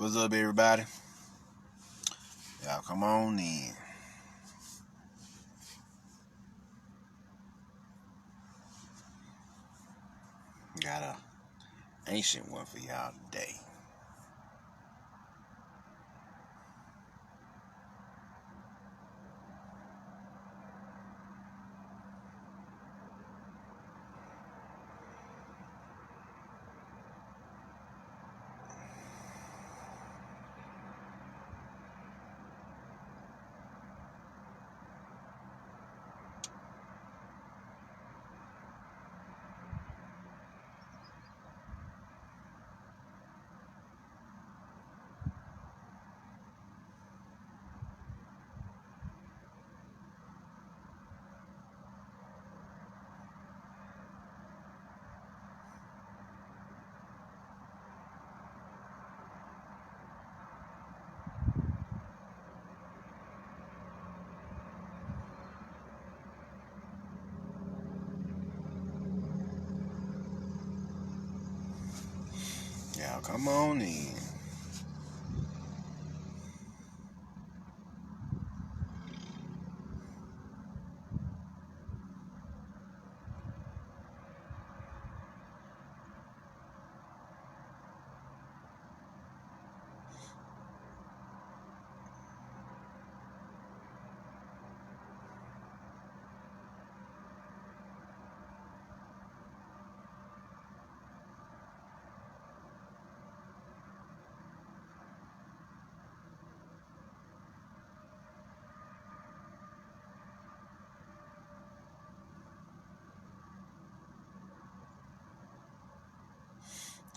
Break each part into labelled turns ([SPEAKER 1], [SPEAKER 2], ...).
[SPEAKER 1] What's up, everybody? Y'all come on in. Got a ancient one for y'all today. Y'all come on in.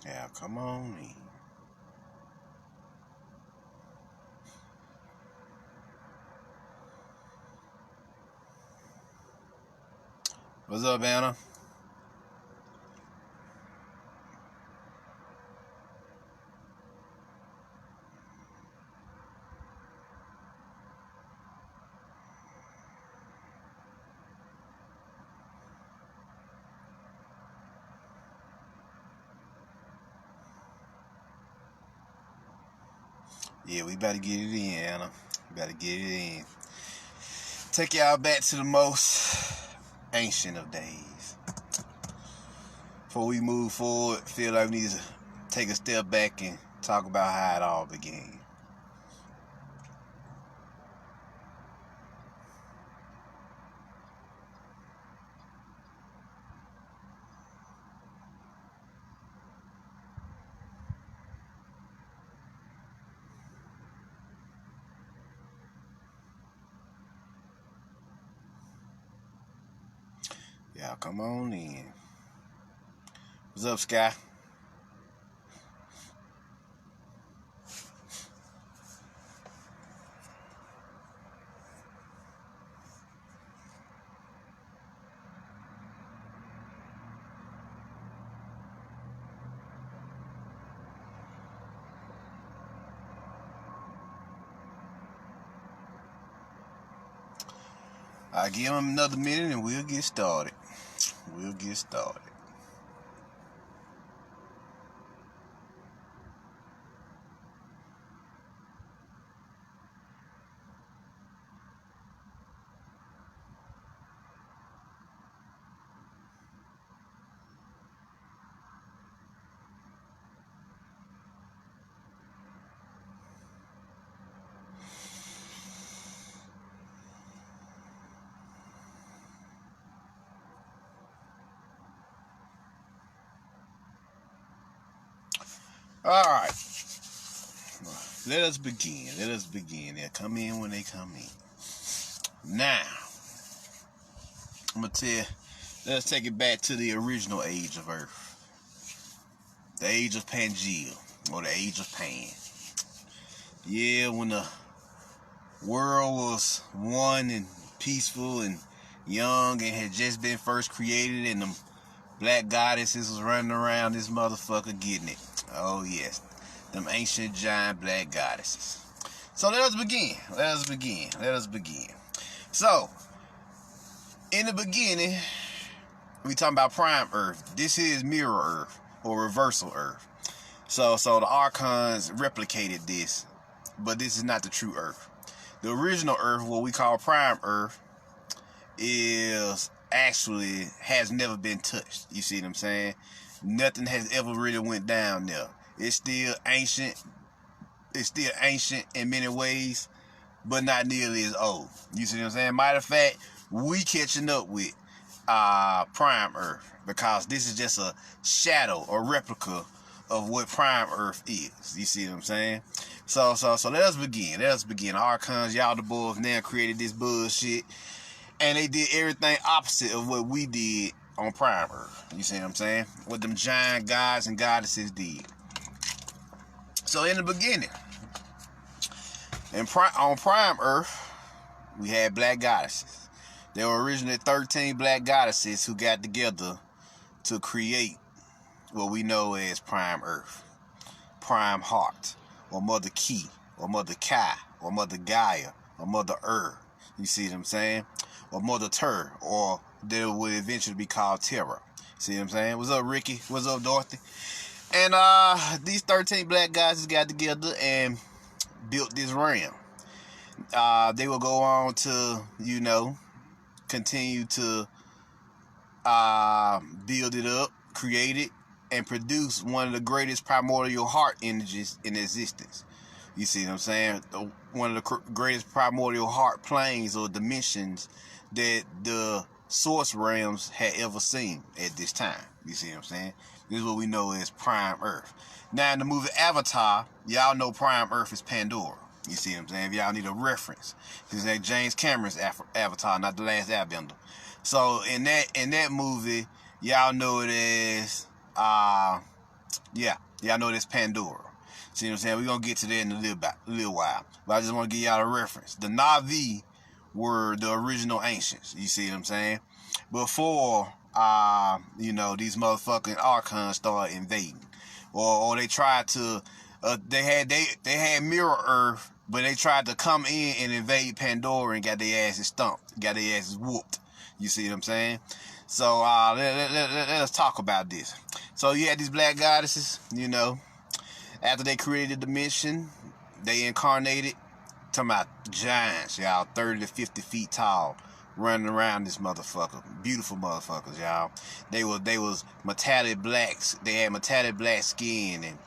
[SPEAKER 1] Y'all come on in. What's up, Anna? Yeah, we better get it in, Anna. We better get it in. Take y'all back to the most ancient of days. Before we move forward, feel like we need to take a step back and talk about how it all began. Y'all come on in. What's up, Sky? I'll give him another minute and we'll get started. We'll get started. All right. Let us begin. Let us begin. They'll come in when they come in. Now, I'm going to tell you, let us take it back to the original age of Earth. The age of Pangean, or the age of Pan. Yeah, when the world was one and peaceful and young and had just been first created, and them black goddesses was running around this motherfucker getting it. Oh yes, them ancient giant black goddesses. So let us begin. Let us begin. Let us begin. So, in the beginning, we talking about prime Earth. This is mirror Earth or reversal Earth. So the Archons replicated this, but this is not the true Earth. The original Earth, what we call Prime Earth, is actually has never been touched. You see what I'm saying? Nothing has ever really went down there. It's still ancient. It's still ancient in many ways, but not nearly as old. You see what I'm saying? Matter of fact, we catching up with Prime Earth, because this is just a shadow or replica of what Prime Earth is. You see what I'm saying? So let us begin. Let us begin. Archons, y'all the boys now created this bullshit, and they did everything opposite of what we did on Prime Earth. You see what I'm saying? What them giant gods and goddesses did. So in the beginning, on Prime Earth, we had black goddesses. There were originally 13 black goddesses who got together to create what we know as Prime Earth, Prime Heart, or Mother Key, or Mother Kai, or Mother Gaia, or Mother You see what I'm saying? Or Mother Tur, or they would eventually be called Terra. See what I'm saying? What's up, Ricky? What's up, Dorothy? And these 13 black guys got together and built this realm. They will go on to, continue to build it up, create it, and produce one of the greatest primordial heart energies in existence. You see what I'm saying? One of the greatest primordial heart planes or dimensions that the source realms had ever seen at this time. You see what I'm saying? This is what we know as Prime Earth. Now, in the movie Avatar, y'all know Prime Earth is Pandora. You see what I'm saying? If y'all need a reference, this is James Cameron's Avatar, not The Last Airbender. So in that movie, y'all know it as y'all know it as Pandora. See what I'm saying? We're gonna get to that in a little while. But I just want to give y'all a reference. The Na'vi were the original ancients. You see what I'm saying? Before these motherfucking Archons started invading. Or they tried to they had Mirror Earth, but they tried to come in and invade Pandora and got their asses stumped, got their asses whooped. You see what I'm saying? So let us talk about this. So you had these black goddesses, after they created the dimension, they incarnated, talking about giants, y'all, 30 to 50 feet tall, running around this motherfucker. Beautiful motherfuckers, y'all. They was metallic blacks. They had metallic black skin and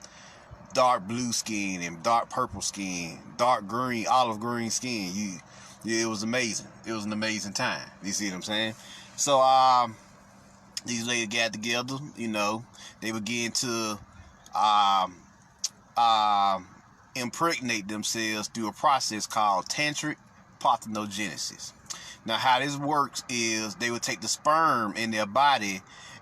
[SPEAKER 1] dark blue skin and dark purple skin, dark green, olive green skin. It was amazing. It was an amazing time. You see what I'm saying? So these ladies got together, they began to impregnate themselves through a process called tantric parthenogenesis. Now, how this works is they would take the sperm in their body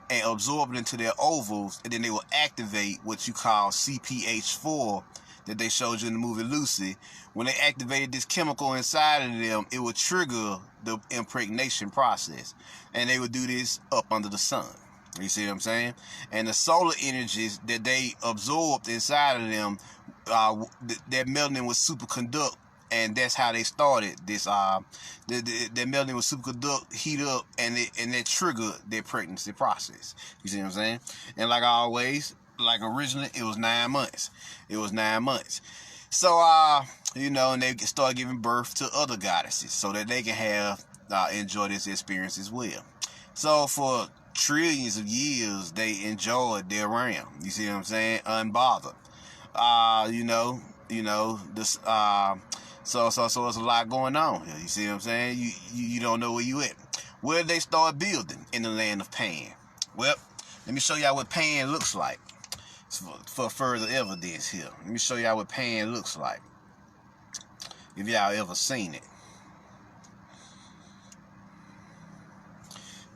[SPEAKER 1] and absorb it into their ovules, and then they will activate what you call CPH4 that they showed you in the movie Lucy. When they activated this chemical inside of them, it would trigger the impregnation process, and they would do this up under the sun. You see what I'm saying? And the solar energies that they absorbed inside of them, their melanin was superconduct, and that's how they started this. Their melanin was superconduct, heat up, and that triggered their pregnancy process. You see what I'm saying? And like always, like originally, it was 9 months. It was 9 months. So and they start giving birth to other goddesses so that they can have enjoy this experience as well. So for trillions of years, they enjoyed their realm. You see what I'm saying? Unbothered. This. So there's a lot going on here. You see what I'm saying? You don't know where you at. Where did they start building? In the land of Pan. Well, let me show y'all what Pan looks like. For further evidence here, let me show y'all what Pan looks like. If y'all ever seen it.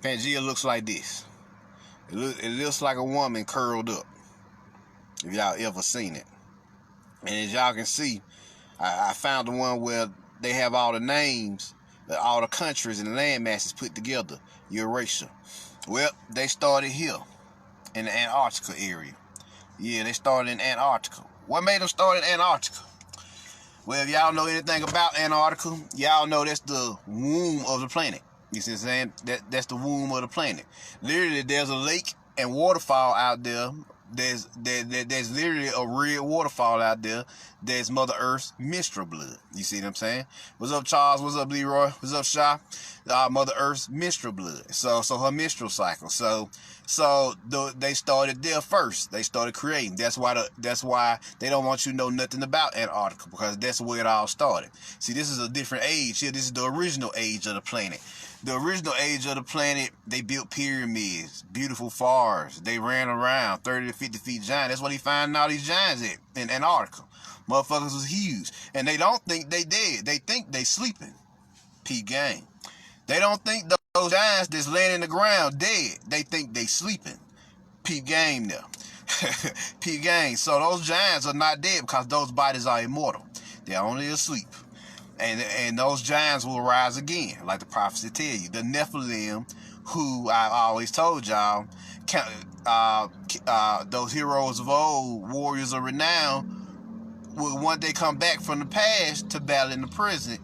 [SPEAKER 1] Pangaea looks like this. It looks like a woman curled up. If y'all ever seen it. And as y'all can see, I found the one where they have all the names, all the countries and land masses put together. Eurasia. Well, they started here in the Antarctica area. Yeah, they started in Antarctica. What made them start in Antarctica? Well, if y'all know anything about Antarctica, y'all know that's the womb of the planet. You see what I'm saying? That's the womb of the planet. Literally, there's a lake and waterfall out there there's literally a red waterfall out there. There's Mother Earth's menstrual blood. You see what I'm saying? What's up, Charles? What's up, Leroy? What's up, Sha? Mother Earth's menstrual blood. So her menstrual cycle. They started there first. They started creating. That's why they don't want you to know nothing about Antarctica, because that's where it all started. See, this is a different age here. This is the original age of the planet. The original age of the planet, they built pyramids, beautiful forests. They ran around 30 to 50 feet giant. That's what he finding all these giants at in Antarctica. Motherfuckers was huge. And they don't think they dead. They think they sleeping. Peep game. They don't think those giants that's laying in the ground dead. They think they sleeping. Peep game there. Peep game. So those giants are not dead because those bodies are immortal. They're only asleep. And those giants will rise again, like the prophecy tell you. The Nephilim, who I always told y'all, those heroes of old, warriors of renown, will one day come back from the past to battle in the present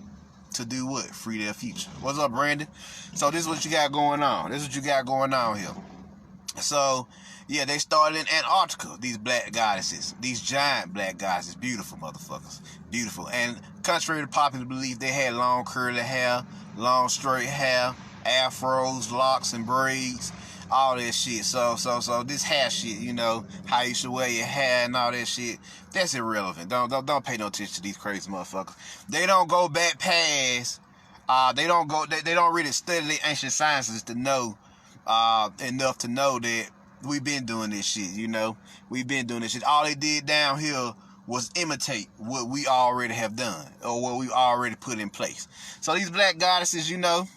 [SPEAKER 1] to do what? Free their future. What's up, Brandon? So this is what you got going on. This is what you got going on here. So, yeah, they started in Antarctica, these black goddesses, these giant black goddesses, beautiful motherfuckers, beautiful. And contrary to popular belief, they had long curly hair, long straight hair, afros, locks and braids, all that shit. So this hair shit, you know, how you should wear your hair and all that shit, that's irrelevant. Don't pay no attention to these crazy motherfuckers. They don't go back past. They don't really study the ancient sciences to know enough to know that we've been doing this shit, you know. We've been doing this shit. All they did down here was imitate what we already have done or what we already put in place. So these black goddesses, you know,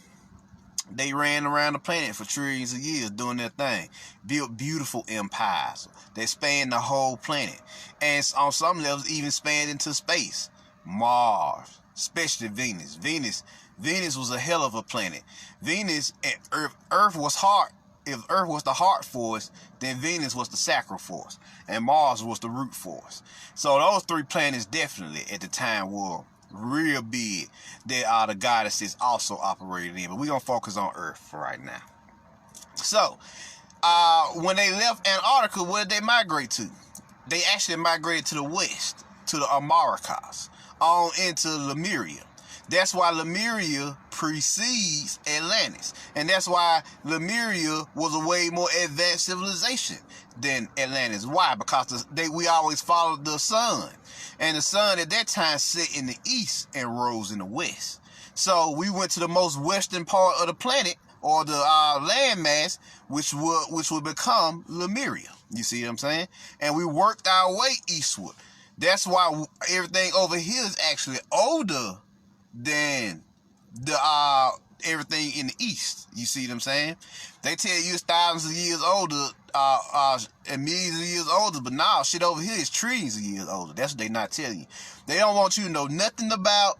[SPEAKER 1] they ran around the planet for trillions of years doing their thing. Built beautiful empires. They spanned the whole planet. And on some levels even spanned into space. Mars, especially Venus. Venus was a hell of a planet. Venus and Earth was heart. If Earth was the heart force, then Venus was the sacral force. And Mars was the root force. So those three planets definitely at the time were real big. There are the goddesses also operating in. But we're going to focus on Earth for right now. So, when they left Antarctica, where did they migrate to? They actually migrated to the west, to the Americas, on into Lemuria. That's why Lemuria precedes Atlantis. And that's why Lemuria was a way more advanced civilization than Atlantis. Why? Because we always followed the sun. And the sun at that time set in the east and rose in the west. So we went to the most western part of the planet, or the landmass, which would become Lemuria. You see what I'm saying? And we worked our way eastward. That's why everything over here is actually older than the everything in the east. You see what I'm saying? They tell you it's thousands of years older, and millions of years older, but now shit over here is trillions of years older. That's what they not telling you. They don't want you to know nothing about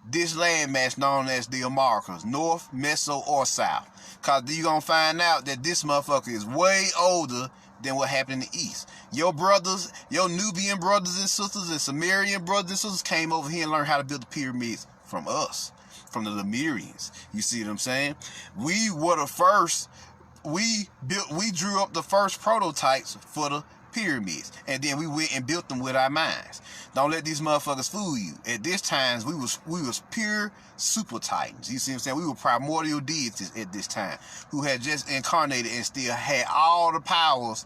[SPEAKER 1] this landmass known as the Americas, North, Meso, or South. Cause you're gonna find out that this motherfucker is way older than what happened in the east. Your brothers, your Nubian brothers and sisters and Sumerian brothers and sisters came over here and learned how to build the pyramids from us, from the Lemurians. You see what I'm saying? We were the first. We drew up the first prototypes for the pyramids, and then we went and built them with our minds. Don't let these motherfuckers fool you. At this time, we was pure super titans. You see what I'm saying? We were primordial deities at this time who had just incarnated and still had all the powers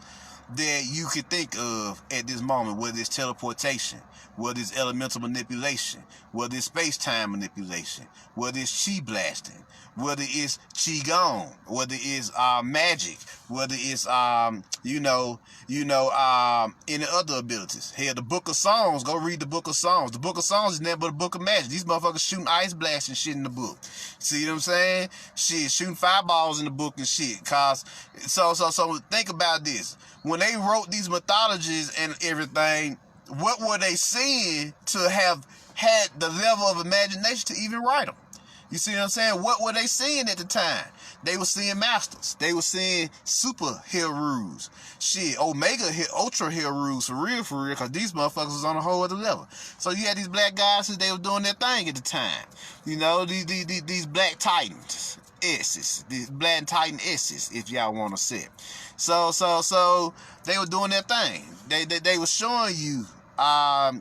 [SPEAKER 1] that you could think of at this moment, whether it's teleportation, whether it's elemental manipulation, whether it's space-time manipulation, whether it's chi blasting, whether it's qigong, whether it's magic, whether it's any other abilities. Hell, the Book of Songs, go read the Book of Songs. The Book of Songs is nothing but a book of magic. These motherfuckers shooting ice blasts and shit in the book. See what I'm saying? Shit, shooting fireballs in the book and shit. Cause so think about this. When they wrote these mythologies and everything, what were they seeing to have had the level of imagination to even write them? You see what I'm saying? What were they seeing at the time? They were seeing masters. They were seeing super heroes. Shit, Omega ultra heroes for real, because these motherfuckers was on a whole other level. So you had these black guys who they were doing their thing at the time. You know, these black titans. S's, the Black Titan S's, if y'all want to say it. So they were doing their thing. They were showing you how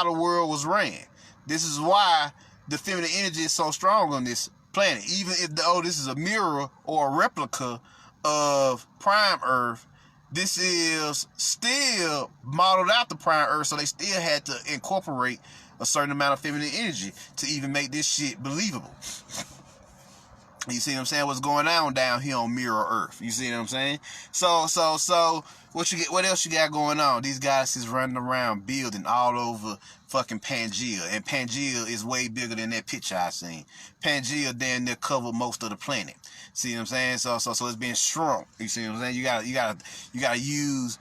[SPEAKER 1] the world was ran. This is why the feminine energy is so strong on this planet. Even if this is a mirror or a replica of Prime Earth, this is still modeled after Prime Earth, so they still had to incorporate a certain amount of feminine energy to even make this shit believable. You see what I'm saying? What's going on down here on Mirror Earth? You see what I'm saying? So what else you got going on? These guys is running around building all over fucking Pangaea, and Pangaea is way bigger than that picture I seen. Pangaea damn near covered most of the planet. See what I'm saying? So it's being shrunk. You see what I'm saying? You gotta use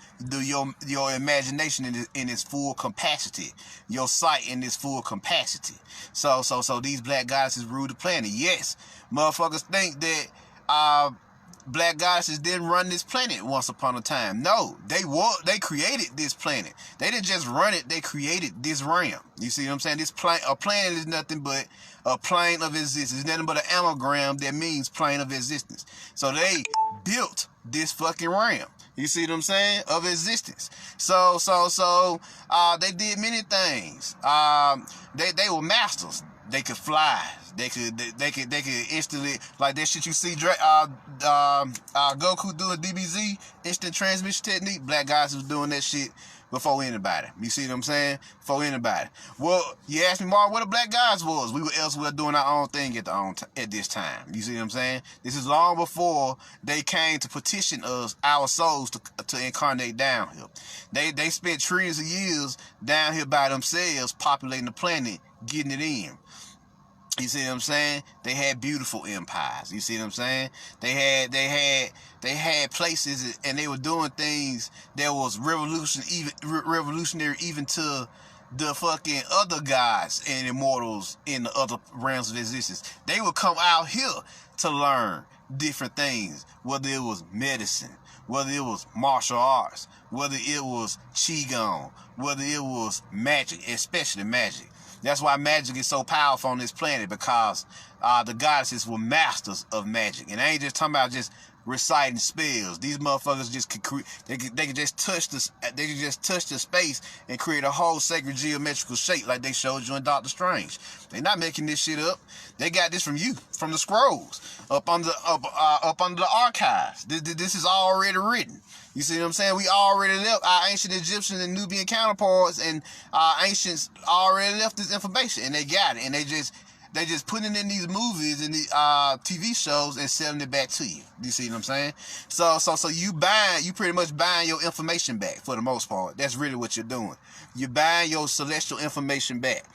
[SPEAKER 1] your imagination in its full capacity, your sight in its full capacity. So these black goddesses rule the planet. Yes, motherfuckers think that black goddesses didn't run this planet once upon a time. No, they created this planet. They didn't just run it, they created this realm. You see what I'm saying? A planet is nothing but a plane of existence. It's nothing but an anagram that means plane of existence. So they built this fucking realm. You see what I'm saying? Of existence. So they did many things. They were masters. They could fly. They could instantly, like that shit you see Goku doing DBZ, instant transmission technique. Black guys was doing that shit before anybody. You see what I'm saying? Before anybody. Well, you asked me, Mark, what the black guys was. We were elsewhere doing our own thing at this time. You see what I'm saying? This is long before they came to petition us, our souls, to incarnate down here. They spent trillions of years down here by themselves, populating the planet, getting it in. You see what I'm saying? They had beautiful empires. You see what I'm saying? They had places, and they were doing things that was revolutionary even to the fucking other gods and immortals in the other realms of existence. They would come out here to learn different things, whether it was medicine, whether it was martial arts, whether it was qigong, whether it was magic, especially magic. That's why magic is so powerful on this planet, because the goddesses were masters of magic. And I ain't just talking about just reciting spells. These motherfuckers just could they can just touch the space and create a whole sacred geometrical shape like they showed you in Doctor Strange. They're not making this shit up. They got this from the scrolls up under the archives. This is already written. You see what I'm saying? We already left our ancient Egyptian and Nubian counterparts, and our ancients already left this information, and they got it, and they just put it in these movies and the TV shows and selling it back to you. You see what I'm saying? So you pretty much buying your information back for the most part. That's really what you're doing. You're buying your celestial information back.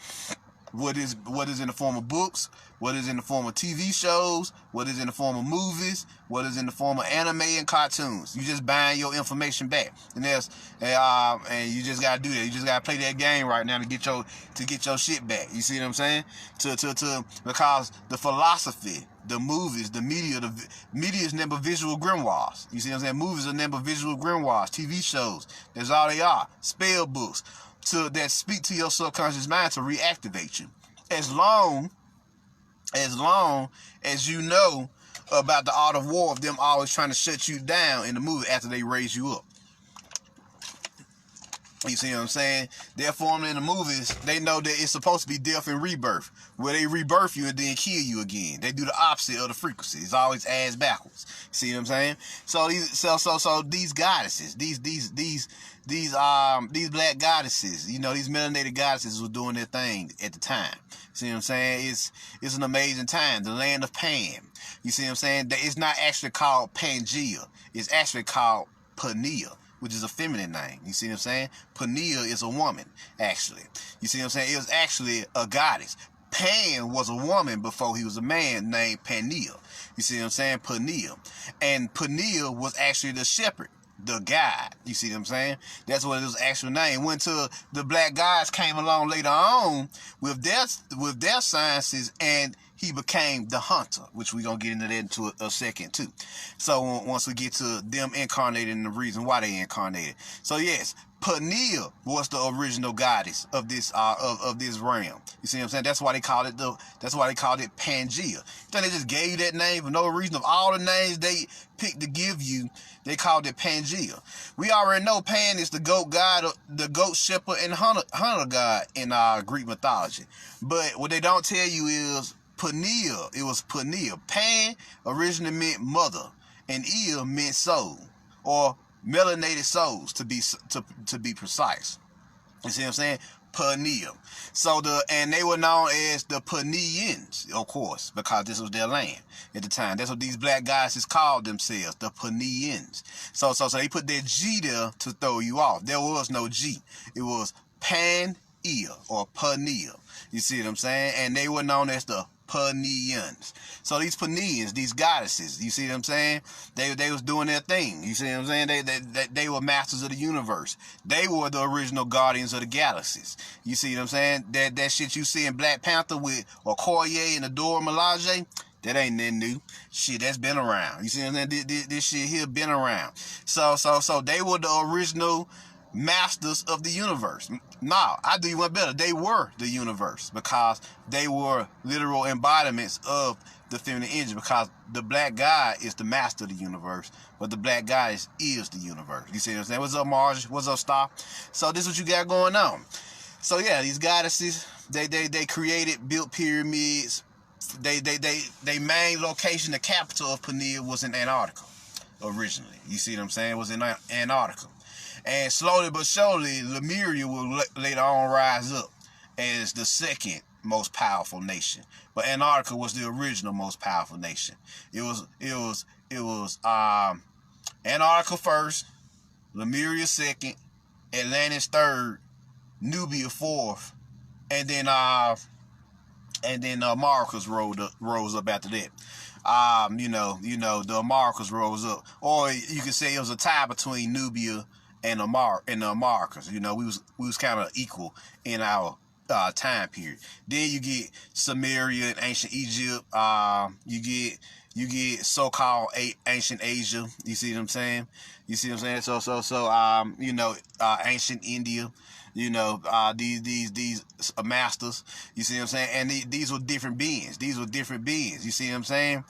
[SPEAKER 1] What is in the form of books, what is in the form of TV shows, what is in the form of movies, what is in the form of anime and cartoons. You just buying your information back, and and you just gotta do that. You just gotta play that game right now to get your shit back. You see what I'm saying? Because the philosophy, the movies, the media is never visual grimoires. You see what I'm saying? Movies are never visual grimoires. TV shows, that's all they are. Spell books that speak to your subconscious mind to reactivate you. As long as you know about the art of war of them always trying to shut you down in the movie after they raise you up. You see what I'm saying? Therefore, in the movies, they know that it's supposed to be death and rebirth, where they rebirth you and then kill you again. They do the opposite of the frequency. It's always ass backwards. See what I'm saying? So these goddesses, these black goddesses, these melanated goddesses were doing their thing at the time. See what I'm saying? It's an amazing time. The land of Pan. You see what I'm saying? It's not actually called Pangaea. It's actually called Pineal, which is a feminine name. You see what I'm saying? Pineal is a woman, actually. You see what I'm saying? It was actually a goddess. Pan was a woman before he was a man named Pineal. You see what I'm saying? Pineal. And Pineal was actually the shepherd, the guide. You see what I'm saying? That's what it was actual name. When till the black guys came along later on with their sciences and he became the hunter, which we're going to get into that into a second too. So once we get to them incarnated and the reason why they incarnated. So yes, Pineal was the original goddess of this realm. You see what I'm saying? That's why they called it Pangaea. Then they just gave you that name for no reason. Of all the names they picked to give you, they called it Pangaea. We already know Pan is the goat god, the goat shepherd and hunter god in Greek mythology. But what they don't tell you is Pineal. It was Pineal. Pan originally meant mother, and Ea meant soul, or melanated souls to be precise. You see what I'm saying? Pineal. So and they were known as the Paneans, of course, because this was their land at the time. That's what these black guys called themselves, the Paneans. So they put their G there to throw you off. There was no G. It was Pangaea or Pineal. You see what I'm saying? And they were known as the Paneans. So these Paneans, these goddesses, you see what I'm saying? They was doing their thing. You see what I'm saying? They were masters of the universe. They were the original guardians of the galaxies. You see what I'm saying? That shit you see in Black Panther with Okoye and Adora Milaje, that ain't nothing new. Shit, that's been around. You see what I'm saying? This shit here been around. So they were the original masters of the universe. No, I do you one better. They were the universe because they were literal embodiments of the feminine energy, because the black god is the master of the universe, but the black goddess is the universe. You see what I'm saying? What's up, Marge? What's up, Star? So this is what you got going on. So yeah, these goddesses, they created, built pyramids. They main location, the capital of Pineal was in Antarctica originally. You see what I'm saying? It was in Antarctica. And slowly but surely, Lemuria will later on rise up as the second most powerful nation. But Antarctica was the original most powerful nation. It was Antarctica first, Lemuria second, Atlantis third, Nubia fourth, and then Marcus rose up after that. The Marcus rose up, or you could say it was a tie between Nubia and the Marcus. We was kind of equal in our time period. Then you get Sumeria and ancient Egypt. You get so-called ancient Asia. You see what I'm saying? Ancient India. These masters. You see what I'm saying? And these were different beings. You see what I'm saying?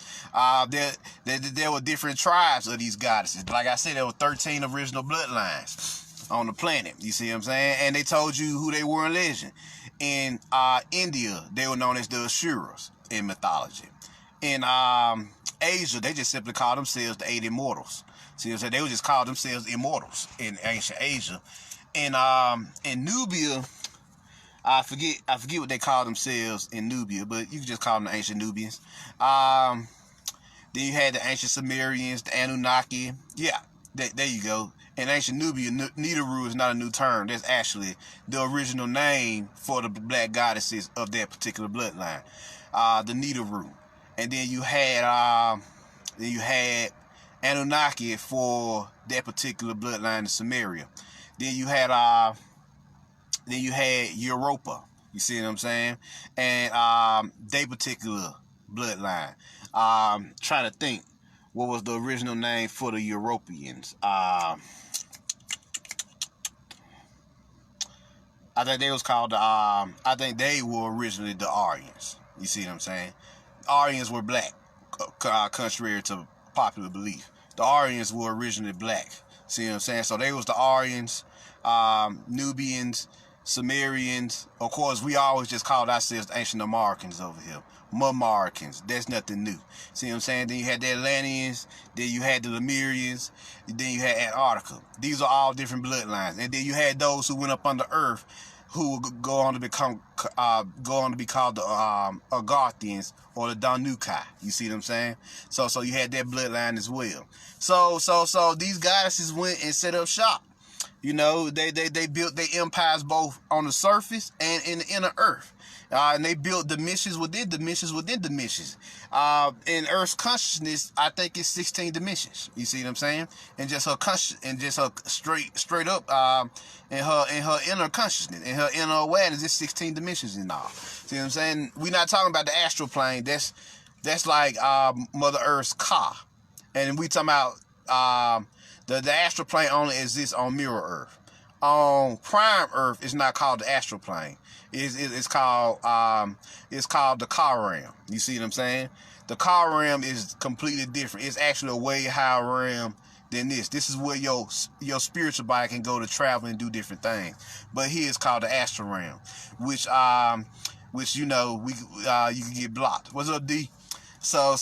[SPEAKER 1] There were different tribes of these goddesses. Like I said, there were 13 original bloodlines on the planet. You see what I'm saying? And they told you who they were in legend. In India, they were known as the Asuras in mythology. In Asia, they just simply called themselves the 8 Immortals. See what I'm saying? They would just call themselves immortals in ancient Asia. In Nubia, I forget what they call themselves in Nubia, but you can just call them the ancient Nubians. Then you had the ancient Sumerians, the Anunnaki. Yeah, there you go. In ancient Nubia, Nibiru is not a new term. That's actually the original name for the black goddesses of that particular bloodline, the Nibiru. And then you had Anunnaki for that particular bloodline in Sumeria. Then you had Europa. You see what I'm saying? And they particular bloodline. Trying to think what was the original name for the Europeans. I think they was called I think they were originally the Aryans. You see what I'm saying? Aryans were black, contrary to popular belief. The Aryans were originally black. See what I'm saying? So they was the Aryans, Nubians, Sumerians. Of course, we always just called ourselves the ancient Americans over here. Mamaricans. That's nothing new. See what I'm saying? Then you had the Atlanteans. Then you had the Lemurians. Then you had Antarctica. These are all different bloodlines. And then you had those who went up under earth, who would go on to be called the Agarthians or the Danukai. You see what I'm saying? So you had that bloodline as well. So these goddesses went and set up shop. They built their empires both on the surface and in the inner earth. And they built dimensions within dimensions within dimensions. In Earth's consciousness, I think it's 16 dimensions. You see what I'm saying? And just her and just her straight up, in her inner consciousness, in her inner awareness, it's 16 dimensions in all. See what I'm saying? We're not talking about the astral plane. That's like Mother Earth's car, and we talking about the astral plane only exists on mirror Earth. On prime Earth, it's not called the astral plane. It's called the car realm. You see what I'm saying? The car realm is completely different. It's actually a way higher realm than this. This is where your spiritual body can go to travel and do different things. But here it's called the astral realm, which you know you can get blocked. What's up, D? So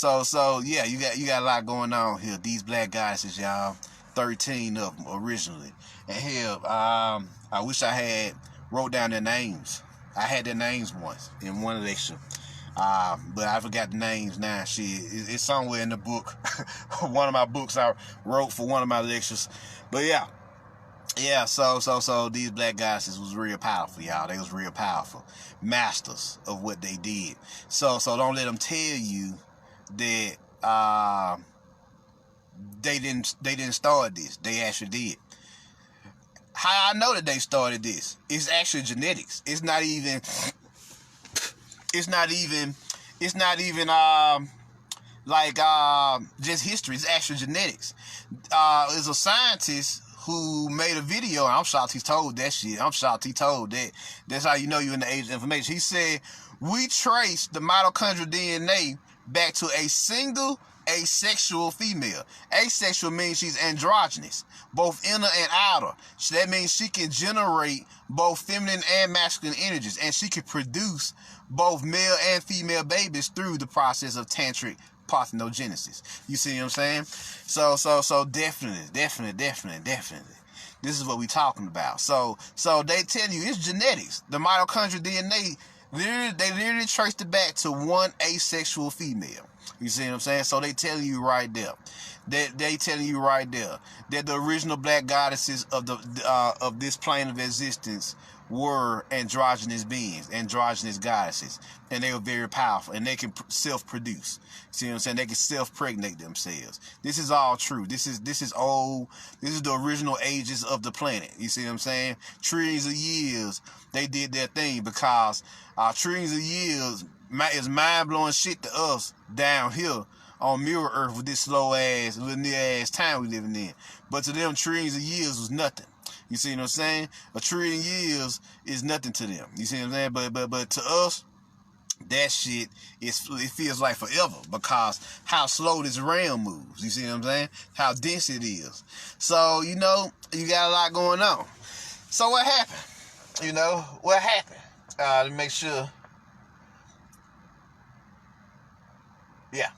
[SPEAKER 1] yeah, you got a lot going on here. These black goddesses, y'all, 13 of them originally. And hell, I wish I had wrote down their names. I had their names once in one lecture, but I forgot the names now. It's somewhere in the book. One of my books I wrote for one of my lectures. But yeah. So these black goddesses was real powerful, y'all. They was real powerful, masters of what they did. So don't let them tell you that they didn't start this. They actually did. How I know that they started this? It's actually genetics. It's not even just history. It's actually genetics. There's a scientist who made a video, and I'm shocked he told that shit. I'm shocked he told that. That's how you know you're in the age of information. He said, we trace the mitochondrial DNA back to a single asexual female. Asexual means she's androgynous, both inner and outer. So that means she can generate both feminine and masculine energies, and she can produce both male and female babies through the process of tantric parthenogenesis. You see what I'm saying? So definitely. This is what we talking about. So they tell you it's genetics. The mitochondrial DNA, they literally traced it back to one asexual female. You see what I'm saying? So they telling you right there. They telling you right there that the original black goddesses of this plane of existence were androgynous beings, androgynous goddesses, and they were very powerful, and they can self-produce. See what I'm saying? They can self-pregnate themselves. This is all true. This is old. This is the original ages of the planet. You see what I'm saying? Trillions of years they did their thing, because trillions of years is mind-blowing shit to us down here on mirror Earth with this slow ass, linear ass time we living in. But to them, trillions of years was nothing. You see what I'm saying? A trillion years is nothing to them. You see what I'm saying? But to us, that shit it feels like forever, because how slow this realm moves. You see what I'm saying? How dense it is. So, you know, you got a lot going on. So what happened? You know, what happened? To make sure. Yeah.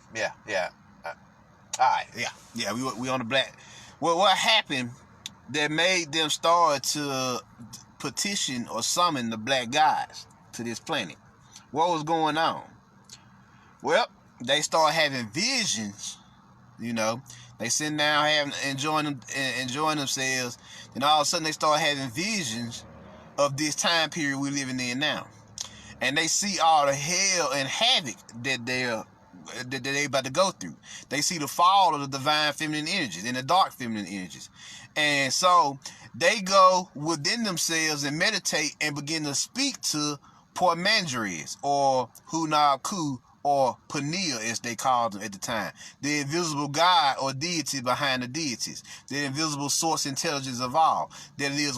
[SPEAKER 1] All right, yeah. We on the black. Well, what happened that made them start to petition or summon the black guys to this planet? What was going on? Well, they start having visions. You know, they sitting down enjoying themselves, and all of a sudden they start having visions of this time period we're living in now, and they see all the hell and havoc that they about to go through. They see the fall of the divine feminine energies and the dark feminine energies. And so they go within themselves and meditate and begin to speak to Pormandres, or Hunaku, or Pineal, as they called them at the time. The invisible God or deity behind the deities. The invisible source intelligence of all that lives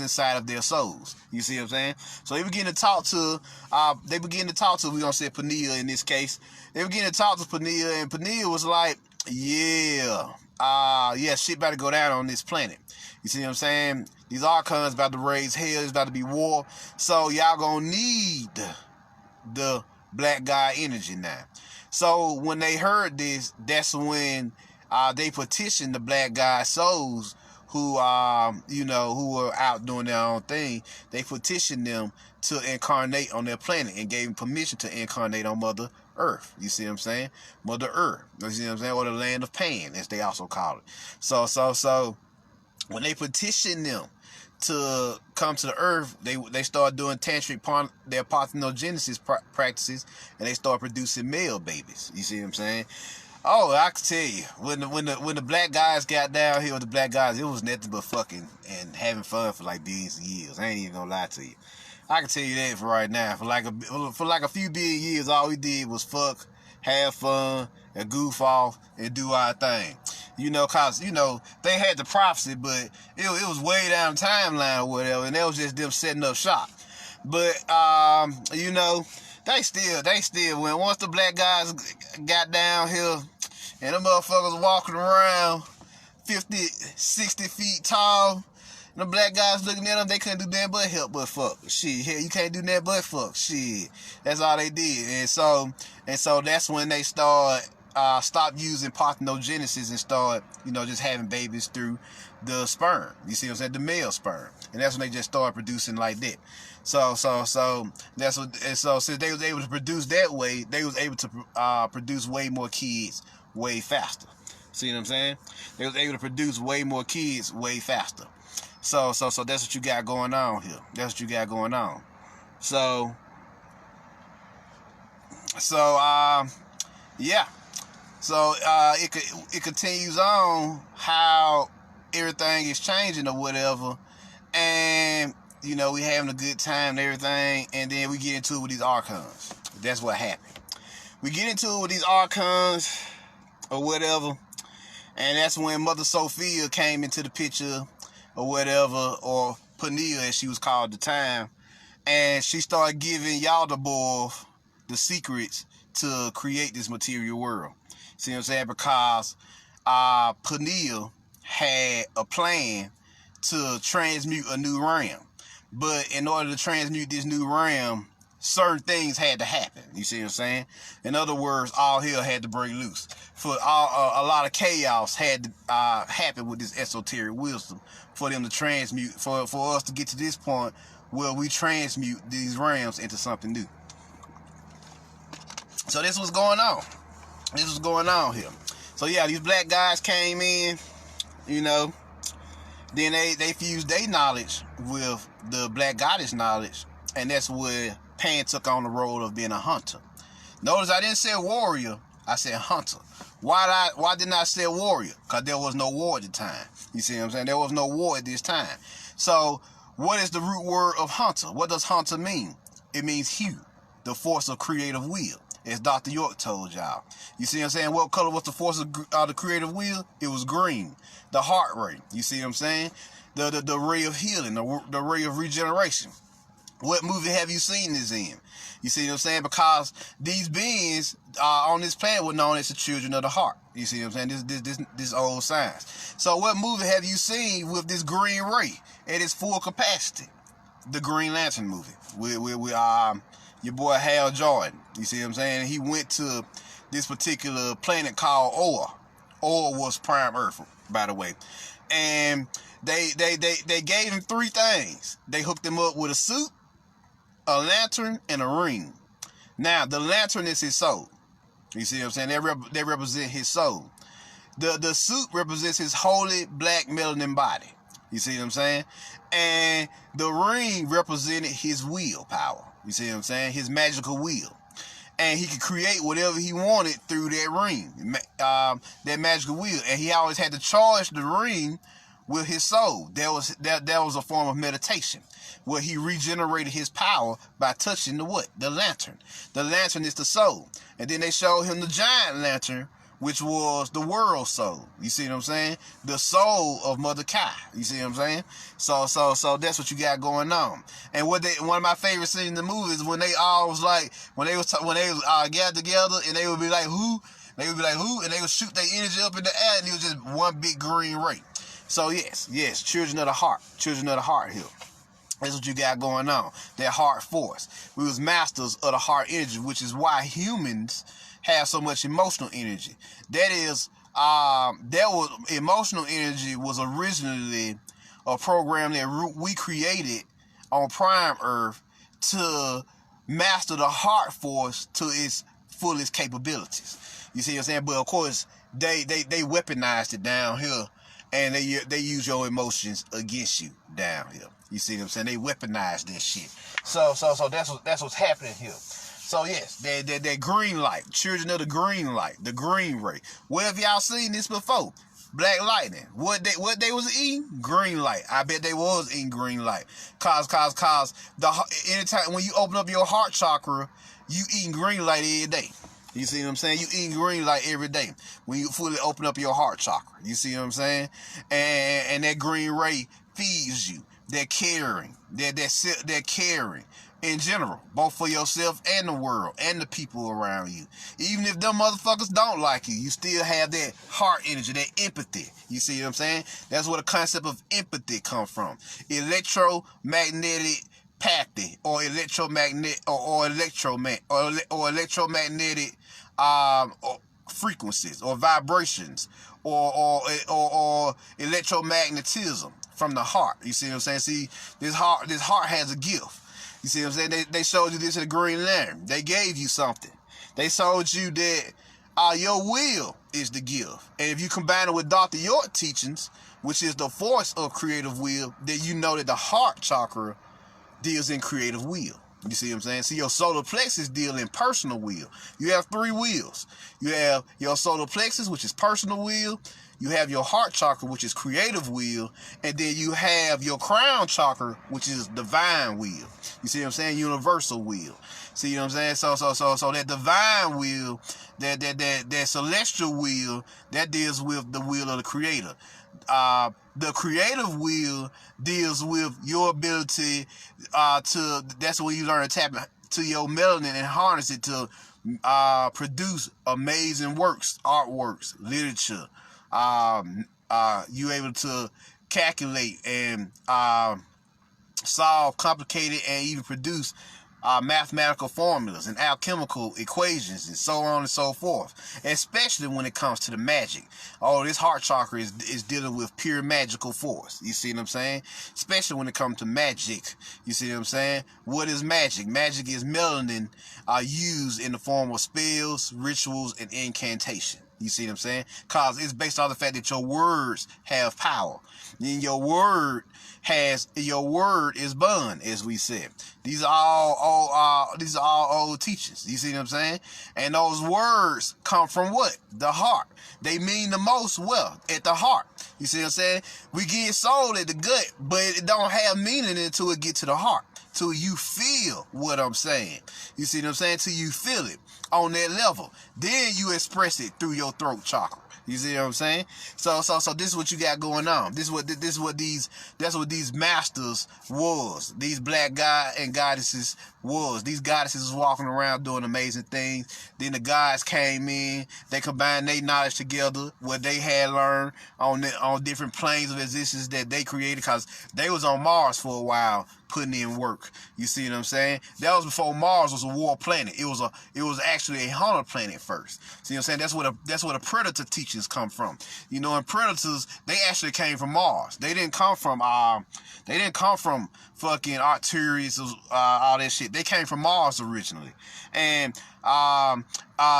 [SPEAKER 1] inside of their souls. You see what I'm saying? So they begin to talk to, we're going to say Pineal in this case. They begin to talk to Pineal, and Pineal was like, shit about to go down on this planet. You see what I'm saying? These Archons about to raise hell. It's about to be war. So y'all gonna need the black guy energy now. So when they heard this, that's when they petitioned the black guy souls who were out doing their own thing. They petitioned them to incarnate on their planet and gave them permission to incarnate on Mother Earth. You see what I'm saying? Mother Earth. You see what I'm saying? Or the land of Pan, as they also call it. So when they petitioned them to come to the earth, they start doing their parthenogenesis practices, and they start producing male babies. You see what I'm saying? Oh, I can tell you, when the black guys got down here with the black guys, it was nothing but fucking and having fun for like billions of years. I ain't even gonna lie to you. I can tell you that for right now. For like a few billion years, all we did was fuck, have fun, and goof off, and do our thing. You know, cause they had the prophecy, but it was way down the timeline or whatever, and that was just them setting up shop. But they still when once the black guys got down here and them motherfuckers walking around 50, 60 feet tall, and the black guys looking at them, they couldn't do nothing but help but fuck. Shit, hell, you can't do nothing but fuck. Shit, that's all they did. And so that's when they stopped using parthenogenesis and start, just having babies through the sperm. You see what I'm saying? The male sperm. And that's when they just started producing like that. So that's what. And so since they was able to produce that way, they was able to produce way more kids way faster. See what I'm saying? They was able to produce way more kids way faster. So that's what you got going on here. That's what you got going on. Yeah. So it continues on how everything is changing or whatever, and we having a good time and everything, and then we get into it with these Archons. That's what happened. We get into it with these Archons or whatever, and that's when Mother Sophia came into the picture or whatever, or Pineal as she was called at the time, and she started giving Yaldabaoth the secrets to create this material world. See what I'm saying? Because Pineal had a plan to transmute a new realm. But in order to transmute this new realm, certain things had to happen. You see what I'm saying? In other words, all hell had to break loose. For a lot of chaos had to happen with this esoteric wisdom for them to transmute, for us to get to this point where we transmute these realms into something new. So this was going on. This was going on here. So yeah, these black guys came in, then they fused their knowledge with the black goddess knowledge, and that's where Pan took on the role of being a hunter. Notice I didn't say warrior, I said hunter. Why didn't I say warrior? Because there was no war at the time. You see what I'm saying? There was no war at this time. So what is the root word of hunter? What does hunter mean? It means hue, the force of creative will, as Dr. York told y'all. You see what I'm saying? What color was the force of the creative will? It was green. The heart ray. You see what I'm saying? The ray of healing, the ray of regeneration. What movie have you seen this in? You see what I'm saying? Because these beings on this planet were known as the children of the heart. You see what I'm saying? This old science. So what movie have you seen with this green ray at its full capacity? The Green Lantern movie with your boy Hal Jordan. You see what I'm saying? He went to this particular planet called Oa. Oa was prime Earth, by the way. And they gave him three things. They hooked him up with a suit, a lantern, and a ring. Now, the lantern is his soul. You see what I'm saying? They represent his soul. The suit represents his holy black melanin body. You see what I'm saying? And the ring represented his willpower. You see what I'm saying? His magical will. And he could create whatever he wanted through that ring, that magical will. And he always had to charge the ring with his soul. That was a form of meditation, where he regenerated his power by touching the what? The lantern. The lantern is the soul. And then they showed him the giant lantern, which was the world soul. You see what I'm saying? The soul of Mother Kai. You see what I'm saying? So that's what you got going on. And one of my favorite scenes in the movie is when they all was like, when they gathered together, and they would be like, who? They would be like, who? And they would shoot their energy up in the air, and it was just one big green ray. So yes, children of the heart here. That's what you got going on. That heart force. We was masters of the heart energy, which is why humans have so much emotional energy. That is, emotional energy was originally a program that we created on Prime Earth to master the heart force to its fullest capabilities. You see what I'm saying? But of course, they weaponized it down here and they use your emotions against you down here. You see what I'm saying? They weaponize this shit. So that's what's happening here. So yes, that green light, children of the green light, the green ray. Where have y'all seen this before? Black lightning. What they was eating? Green light. I bet they was eating green light. Cause anytime when you open up your heart chakra, you eating green light every day. You see what I'm saying? You eating green light every day when you fully open up your heart chakra. You see what I'm saying? And that green ray feeds you. They're caring. They're caring in general, both for yourself and the world and the people around you. Even if them motherfuckers don't like you, you still have that heart energy, that empathy. You see what I'm saying? That's where the concept of empathy comes from. Electromagnetic pathy or electromagnetic frequencies or vibrations or electromagnetism from the heart. You see what I'm saying? See, this heart has a gift. You see what I'm saying? They showed you this in the Green Lantern. They gave you something. They showed you that your will is the gift. And if you combine it with Dr. York teachings, which is the force of creative will, then you know that the heart chakra deals in creative will. You see what I'm saying? See, your solar plexus deal in personal will. You have 3 wills. You have your solar plexus, which is personal will. You have your heart chakra, which is creative will. And then you have your crown chakra, which is divine will. You see what I'm saying? Universal will. See what I'm saying? So that divine will, that celestial will, that deals with the will of the creator. The creative will deals with your ability that's when you learn to tap to your melanin and harness it to produce amazing works, artworks, literature. You able to calculate and solve complicated and even produce mathematical formulas and alchemical equations and so on and so forth, especially when it comes to the magic. Oh, this heart chakra is dealing with pure magical force. You see what I'm saying? Especially when it comes to magic. You see what I'm saying? What is magic? Magic is melanin used in the form of spells, rituals, and incantation. You see what I'm saying? Because it's based on the fact that your words have power. And your word is bond, as we said. These are all old teachings. You see what I'm saying? And those words come from what? The heart. They mean the most well at the heart. You see what I'm saying? We get sold at the gut, but it don't have meaning until it get to the heart. Till you feel what I'm saying. You see what I'm saying? Till you feel it on that level. Then you express it through your throat chakra. You see what I'm saying? So this is what you got going on. That's what these masters was. These black god and goddesses was. These goddesses was walking around doing amazing things. Then the gods came in. They combined their knowledge together, what they had learned on different planes of existence that they created, because they was on Mars for a while putting in work. You see what I'm saying? That was before Mars was a war planet. It was actually a hunter planet first. See what I'm saying? That's where the predator teachings come from. You know, and predators, they actually came from Mars. They didn't come from fucking Arcturus, all that shit. They came from Mars originally. And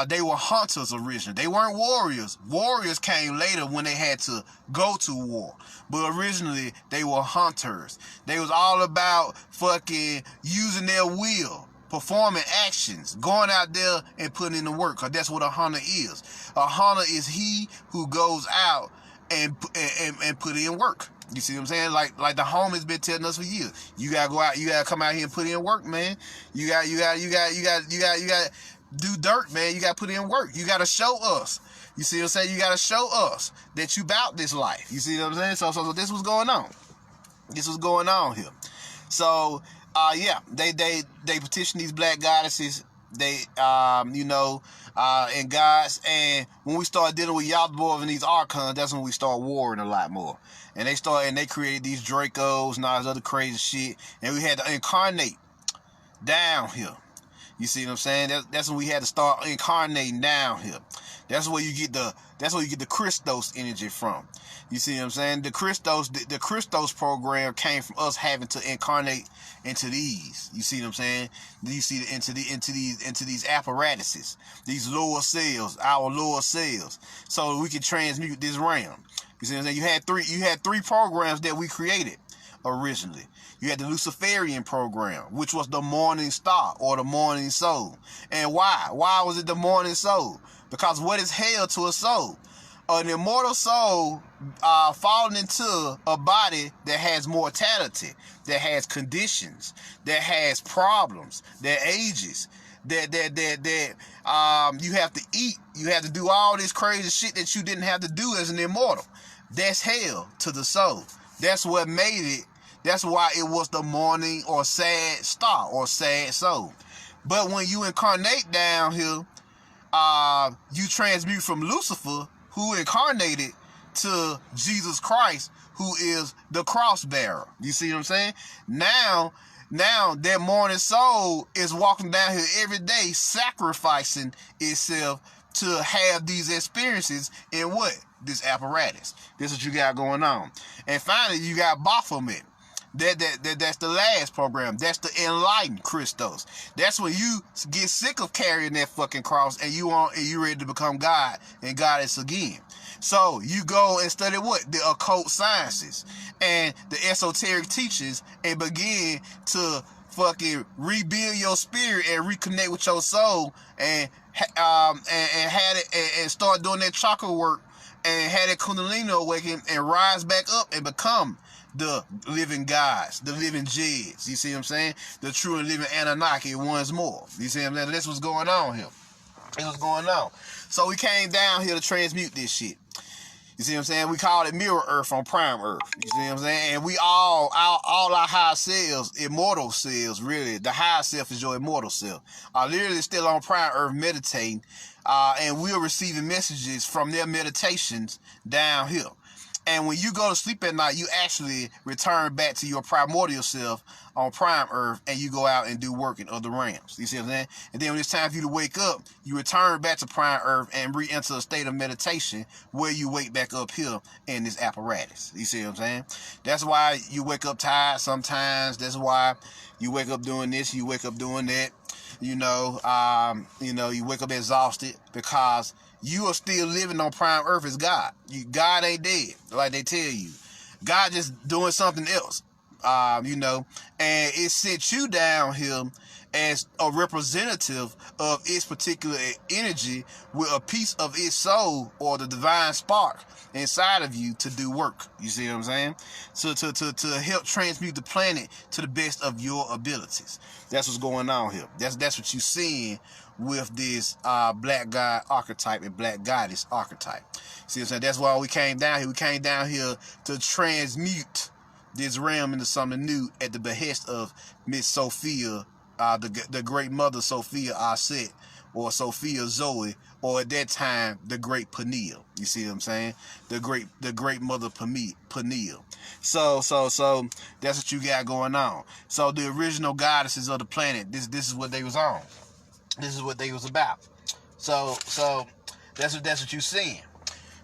[SPEAKER 1] they were hunters originally. They weren't warriors. Warriors came later when they had to go to war. But originally, they were hunters. They was all about fucking using their will, performing actions, going out there and putting in the work. Because that's what a hunter is. A hunter is he who goes out and put in work. You see what I'm saying? Like the homie's been telling us for years. You gotta go out. You gotta come out here and put in work, man. You got do dirt, man. You gotta put in work. You gotta show us. You see what I'm saying? You gotta show us that you bout this life. You see what I'm saying? So this was going on. This was going on here. So yeah, they petition these black goddesses. They and gods. And when we start dealing with Yaldabaoth and these Archons, that's when we start warring a lot more. And they created these Dracos and all this other crazy shit. And we had to incarnate down here. You see what I'm saying? That's when we had to start incarnating down here. That's where you get the Christos energy from. You see what I'm saying? The Christos program came from us having to incarnate into these. You see what I'm saying? You see into these apparatuses, these lower cells, our lower cells, so we can transmute this realm. You see what I'm saying? You had three programs that we created originally. You had the Luciferian program, which was the morning star or the morning soul. And why? Why was it the morning soul? Because what is hell to a soul? An immortal soul falling into a body that has mortality, that has conditions, that has problems, that ages, that you have to eat, you have to do all this crazy shit that you didn't have to do as an immortal. That's hell to the soul. That's what made it. That's why it was the morning or sad star or sad soul. But when you incarnate down here, you transmute from Lucifer, who incarnated, to Jesus Christ, who is the cross bearer. You see what I'm saying? Now that morning soul is walking down here every day, sacrificing itself to have these experiences in what? This apparatus. This is what you got going on. And finally, you got Baphomet. That's the last program. That's the enlightened Christos. That's when you get sick of carrying that fucking cross and you ready to become God and Goddess again. So you go and study what? The occult sciences and the esoteric teachings and begin to fucking rebuild your spirit and reconnect with your soul and had it and start doing that chakra work and had that kundalini awaken and rise back up and become the living gods, the living Jeds. You see what I'm saying? The true and living Anunnaki once more. You see what I'm saying? That's what's going on here. That's what's going on. So we came down here to transmute this shit. You see what I'm saying? We call it mirror earth on prime earth. You see what I'm saying? And we all our higher selves, immortal selves, really. The higher self is your immortal self. Are literally still on prime earth meditating. And we're receiving messages from their meditations down here. And when you go to sleep at night, you actually return back to your primordial self on prime earth, and you go out and do work in other realms. You see what I'm saying? And then when it's time for you to wake up, you return back to prime earth and re-enter a state of meditation where you wake back up here in this apparatus. You see what I'm saying? That's why you wake up tired sometimes. That's why you wake up doing this, you wake up doing that. You wake up exhausted because you are still living on prime earth as God. God ain't dead, like they tell you. God just doing something else, and it sent you down here as a representative of its particular energy with a piece of its soul or the divine spark inside of you to do work. You see what I'm saying? So to help transmute the planet to the best of your abilities. That's what's going on here. That's what you're seeing with this black god archetype and black goddess archetype. See what I'm saying? That's why we came down here. We came down here to transmute this realm into something new at the behest of Miss Sophia, the great mother Sophia Aset, or Sophia Zoe, or at that time the great Pineal. You see what I'm saying? The great mother Pineal. So that's what you got going on. So the original goddesses of the planet, this is what they was on. This is what they was about. So that's what you seeing.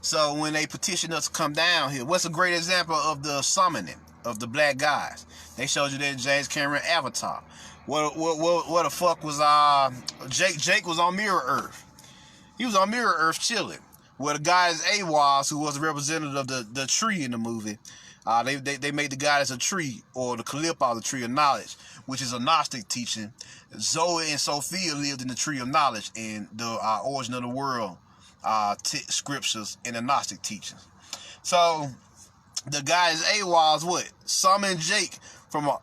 [SPEAKER 1] So when they petitioned us to come down here, what's a great example of the summoning of the black guys? They showed you that James Cameron Avatar. What the fuck was Jake was on Mirror Earth. He was on Mirror Earth chilling. Where the guy is Awaz, who was a representative of the tree in the movie. They made the goddess a tree, or the Kalipah, the tree of knowledge, which is a Gnostic teaching. Zoe and Sophia lived in the tree of knowledge in the origin of the world scriptures and the Gnostic teachings. So the guy is Awaz, what? Summoned Jake from a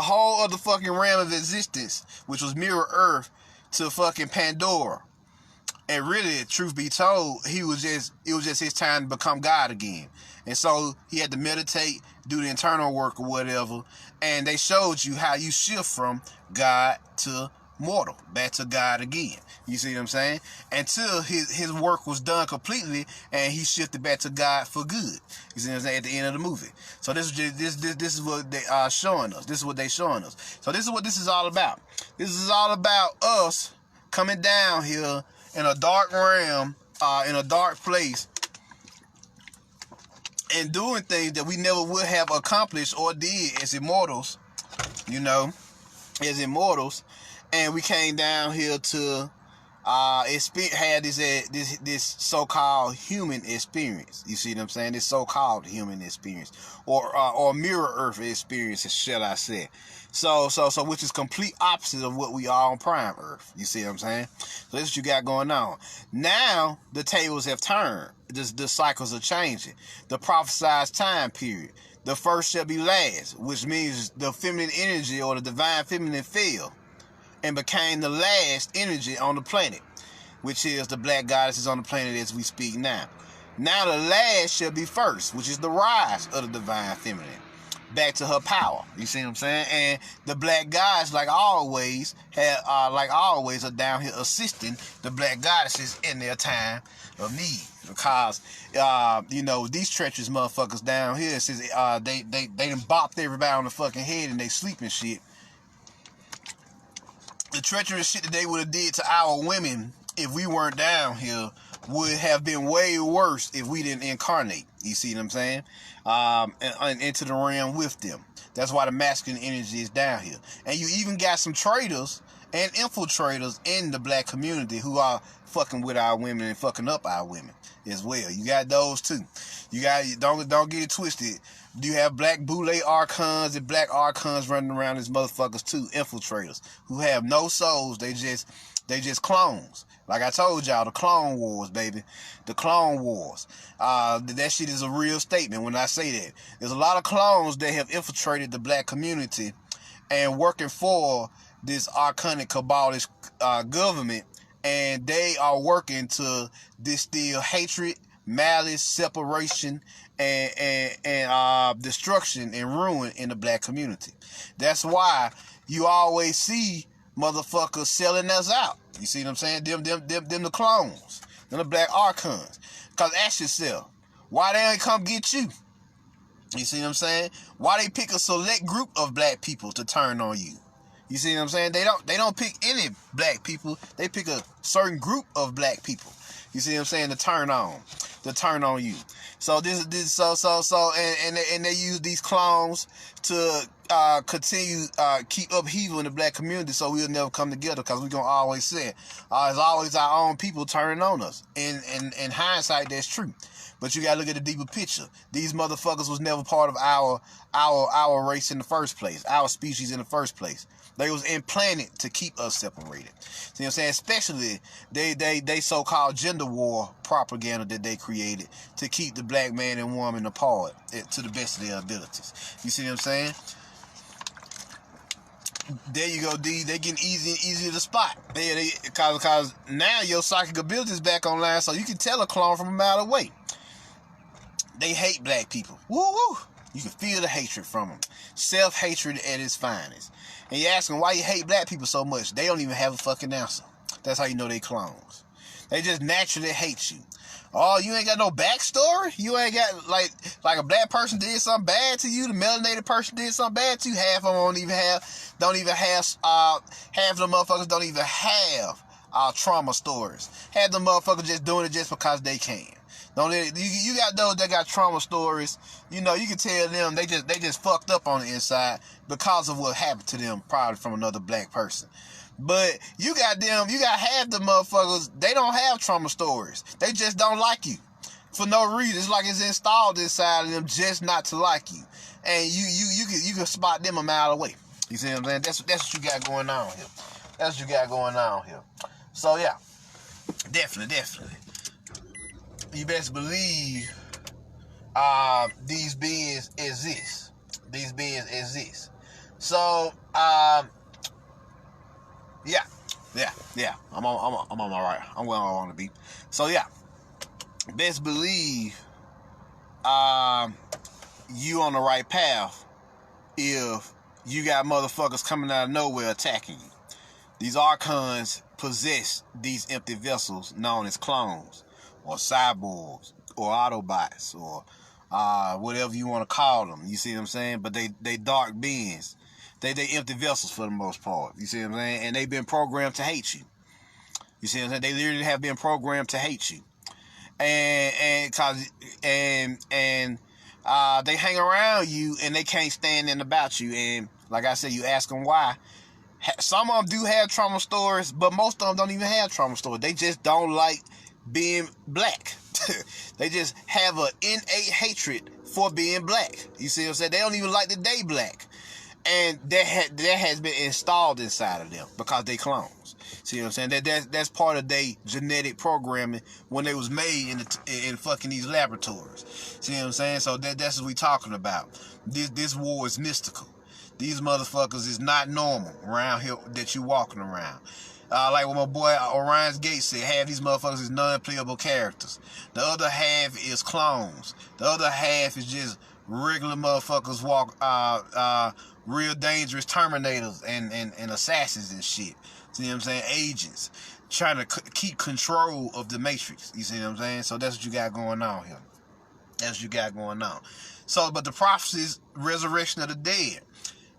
[SPEAKER 1] whole other fucking realm of existence, which was Mirror Earth, to fucking Pandora. And really, truth be told, it was just his time to become God again. And so he had to meditate, do the internal work or whatever. And they showed you how you shift from God to mortal, back to God again. You see what I'm saying? Until his work was done completely and he shifted back to God for good. You see what I'm saying? At the end of the movie. So this is what they are showing us. This is what they showing us. So this is what this is all about. This is all about us coming down here in a dark realm, in a dark place, and doing things that we never would have accomplished or did as immortals, as immortals. And we came down here to had this so-called human experience. You see what I'm saying? This so-called human experience, or mirror Earth experience, shall I say? So which is complete opposite of what we are on Prime Earth. You see what I'm saying? So this is what you got going on. Now the tables have turned. The cycles are changing. The prophesized time period. The first shall be last, which means the feminine energy or the divine feminine fell and became the last energy on the planet, which is the black goddesses on the planet as we speak now. Now the last shall be first, which is the rise of the divine feminine back to her power. You see what I'm saying? And the black gods, like always, are down here assisting the black goddesses in their time of need. Because these treacherous motherfuckers down here, since they done bopped everybody on the fucking head and they sleeping shit. The treacherous shit that they would have did to our women if we weren't down here would have been way worse if we didn't incarnate. You see what I'm saying? And into the realm with them. That's why the masculine energy is down here. And you even got some traitors and infiltrators in the black community who are fucking with our women and fucking up our women as well. You got those too. You got, don't get it twisted. You have black boule archons and black archons running around as motherfuckers too, infiltrators who have no souls. They just clones. Like I told y'all, the Clone Wars, baby. The Clone Wars. That shit is a real statement when I say that. There's a lot of clones that have infiltrated the black community and working for this archonic cabalish government, and they are working to distill hatred, malice, separation, and destruction and ruin in the black community. That's why you always see motherfuckers selling us out. You see what I'm saying? Them the clones. Them the black archons. Cause ask yourself, why they ain't come get you? You see what I'm saying? Why they pick a select group of black people to turn on you? You see what I'm saying? They don't pick any black people. They pick a certain group of black people. You see what I'm saying? To turn on you. So and they use these clones to continue keep upheaval in the black community, so we'll never come together, because we're gonna always say it's always our own people turning on us. In hindsight, that's true. But you gotta look at the deeper picture. These motherfuckers was never part of our race in the first place, our species in the first place. They was implanted to keep us separated. See what I'm saying? Especially they so-called gender war propaganda that they created to keep the black man and woman apart to the best of their abilities. You see what I'm saying? There you go, D. They getting easier to spot. Because now your psychic ability is back online, so you can tell a clone from a mile away. They hate black people. Woo woo. You can feel the hatred from them. Self-hatred at its finest. And you ask them why you hate black people so much. They don't even have a fucking answer. That's how you know they clones. They just naturally hate you. Oh, you ain't got no backstory? You ain't got, like a black person did something bad to you, the melanated person did something bad to you. Half of them half of the motherfuckers don't even have trauma stories. Half the motherfuckers just doing it just because they can. You got those that got trauma stories. You can tell them they just fucked up on the inside because of what happened to them, probably from another black person. But you got half the motherfuckers, they don't have trauma stories. They just don't like you for no reason. It's like it's installed inside of them just not to like you. And you can spot them a mile away. You see what I'm saying? That's what you got going on here. That's what you got going on here. So yeah, definitely. You best believe these beings exist. These beings exist. So yeah. I'm on my right. I'm where I want to be. So yeah, best believe you on the right path if you got motherfuckers coming out of nowhere attacking you. These Archons possess these empty vessels known as clones, or cyborgs, or Autobots, or whatever you want to call them. You see what I'm saying? But they dark beings. They empty vessels for the most part. You see what I'm saying? And they've been programmed to hate you. You see what I'm saying? They literally have been programmed to hate you. And they hang around you and they can't stand in about you. And like I said, you ask them why. Some of them do have trauma stories, but most of them don't even have trauma stories. They just don't like being black. They just have an innate hatred for being black. You see what I'm saying? They don't even like the day black. And that has been installed inside of them because they clones. See what I'm saying? That's part of their genetic programming when they was made in fucking these laboratories. See what I'm saying? So that's what we talking about. This war is mystical. These motherfuckers is not normal around here that you walking around. Like what my boy Orion's Gate said, half these motherfuckers is non-playable characters. The other half is clones. The other half is just regular motherfuckers real dangerous Terminators and assassins and shit. See what I'm saying? Agents trying to keep control of the Matrix. You see what I'm saying? So that's what you got going on here. That's what you got going on. So, but the prophecies, resurrection of the dead.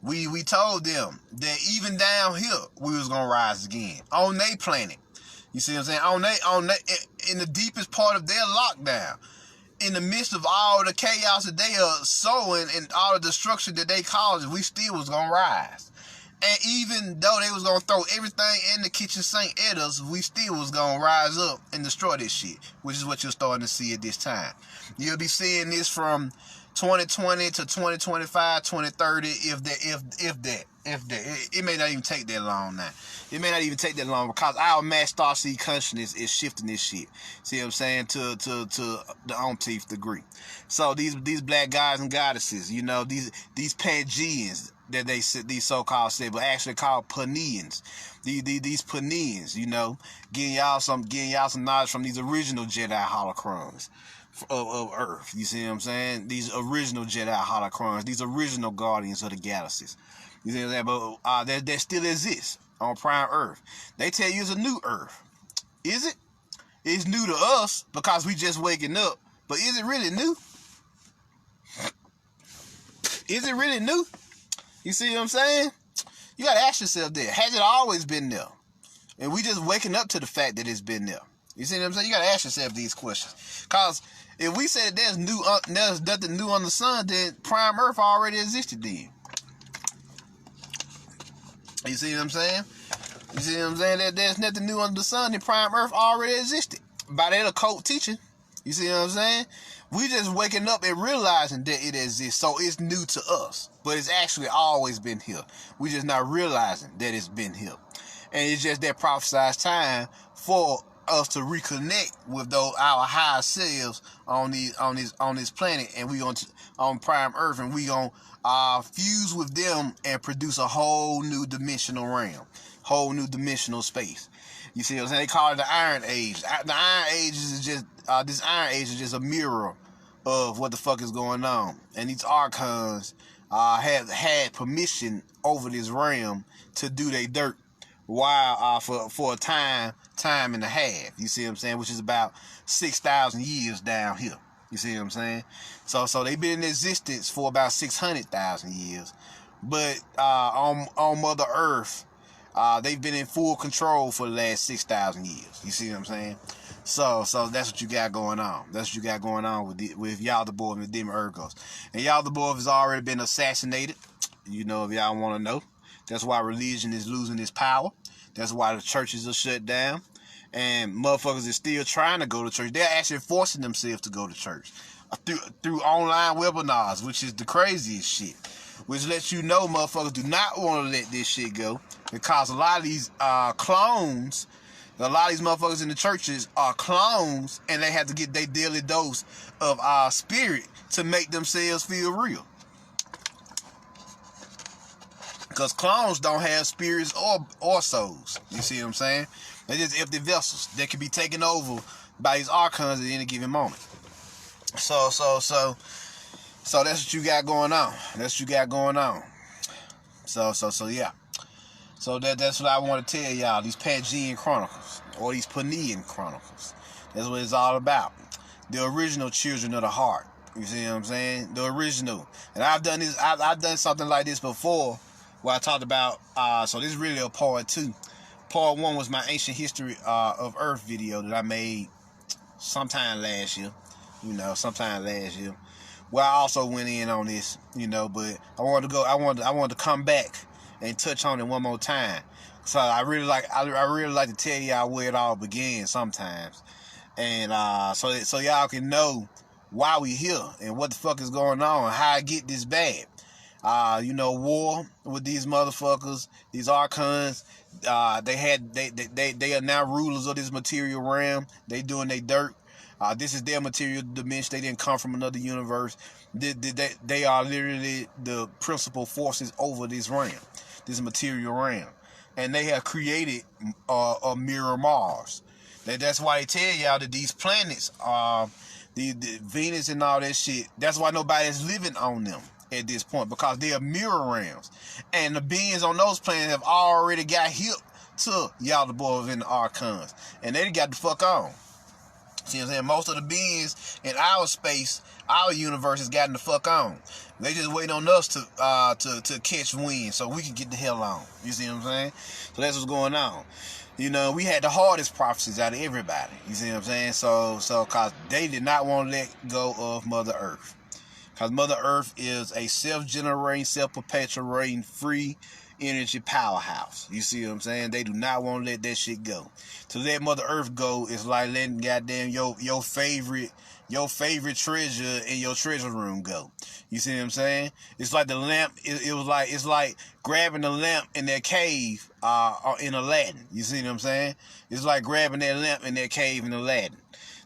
[SPEAKER 1] We told them that even down here we was gonna rise again on their planet. You see what I'm saying? In the deepest part of their lockdown, in the midst of all the chaos that they are sowing and all the destruction that they caused, we still was gonna rise. And even though they was gonna throw everything in the kitchen sink at us, we still was gonna rise up and destroy this shit, which is what you're starting to see at this time. You'll be seeing this from 2020 to 2025, 2030, if that. It may not even take that long now. It may not even take that long because our mass starseed consciousness is shifting this shit. See what I'm saying? To the umpteenth degree. So these black guys and goddesses, you know, these Pangeans that these so-called say, but actually called Pangeans. These Pangeans, you know, getting y'all some knowledge from these original Jedi holocrons of Earth. You see what I'm saying? These original Jedi holocrons, these original guardians of the galaxies. You see what I'm saying? But that still exists on Prime Earth. They tell you it's a new Earth. Is it? It's new to us because we just waking up. But is it really new? Is it really new? You see what I'm saying? You gotta ask yourself that. Has it always been there? And we just waking up to the fact that it's been there. You see what I'm saying? You gotta ask yourself these questions. Because if we say that there's nothing new on the sun, then Prime Earth already existed then. You see what I'm saying? You see what I'm saying? That there's nothing new under the sun, then Prime Earth already existed. By that occult teaching. You see what I'm saying? We just waking up and realizing that it exists. So it's new to us. But it's actually always been here. We just not realizing that it's been here. And it's just that prophesized time for us to reconnect with our higher selves on this planet, and we on Prime Earth, and we gonna fuse with them and produce a whole new dimensional realm, whole new dimensional space. You see what I'm saying? They call it the Iron Age. The Iron Age is just this Iron Age is just a mirror of what the fuck is going on, and these Archons have had permission over this realm to do their dirt while for a time and a half. You see what I'm saying? Which is about 6,000 years down here. You see what I'm saying? So they've been in existence for about 600,000 years, but on Mother Earth, they've been in full control for the last 6,000 years. You see what I'm saying? So that's what you got going on. That's what you got going on with Yaldabaoth and the Demon Urgos. And Yaldabaoth has already been assassinated. You know, if y'all want to know. That's why religion is losing its power. That's why the churches are shut down. And motherfuckers are still trying to go to church. They're actually forcing themselves to go to church through online webinars, which is the craziest shit. Which lets you know motherfuckers do not want to let this shit go. Because a lot of these clones, a lot of these motherfuckers in the churches are clones, and they have to get their daily dose of spirit to make themselves feel real. Because clones don't have spirits or souls. You see what I'm saying? They're just empty vessels that can be taken over by these Archons at any given moment. So that's what you got going on. That's what you got going on. So yeah. So that's what I want to tell y'all. These Pangean Chronicles, or these Pineal Chronicles. That's what it's all about. The original children of the heart. You see what I'm saying? The original. And I've done this. I've done something like this before, where I talked about. So this is really a part 2. Part 1 was my ancient history of Earth video that I made sometime last year. Where I also went in on this, but I wanted to come back and touch on it one more time. So I really like to tell y'all where it all began sometimes, and so y'all can know why we here and what the fuck is going on and how I get this bad. War with these motherfuckers, these Archons. They are now rulers of this material realm. They doing their dirt. This is their material dimension. They didn't come from another universe. They are literally the principal forces over this realm, this material realm, and they have created a mirror Mars. That's why they tell y'all that these planets are the Venus and all that shit. That's why nobody's living on them at this point, because they are mirror realms, and the beings on those planets have already got hip to y'all the boys in the Archons, and they got the fuck on. See what I'm saying? Most of the beings in our space, our universe, has gotten the fuck on. They just waiting on us to catch wind so we can get the hell on. You see what I'm saying? So that's what's going on. We had the hardest prophecies out of everybody. You see what I'm saying? So cause they did not want to let go of Mother Earth. Because Mother Earth is a self-generating, self-perpetuating, free energy powerhouse. You see what I'm saying? They do not want to let that shit go. To let Mother Earth go is like letting goddamn your favorite treasure in your treasure room go. You see what I'm saying? It's like the lamp. It's like grabbing the lamp in that cave in Aladdin. You see what I'm saying? It's like grabbing that lamp in that cave in Aladdin.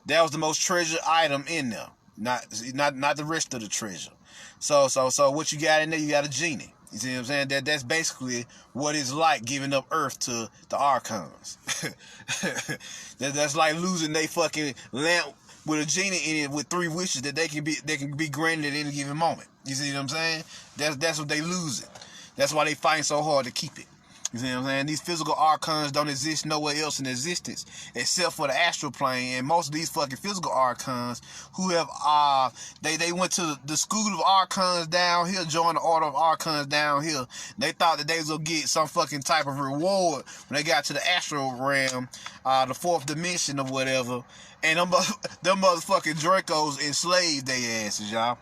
[SPEAKER 1] That was the most treasured item in there. Not the rest of the treasure. So what you got in there? You got a genie. You see what I'm saying? That's basically what it's like giving up Earth to the Archons. That's like losing they fucking lamp with a genie in it with 3 wishes that they can be granted at any given moment. You see what I'm saying? That's what they losing. That's why they fighting so hard to keep it. You see what I'm saying? These physical Archons don't exist nowhere else in existence except for the astral plane. And most of these fucking physical Archons who have they went to the school of Archons down here, joined the order of Archons down here. They thought that they was gonna get some fucking type of reward when they got to the astral realm, the 4th dimension or whatever. And them motherfucking Dracos enslaved their asses, y'all.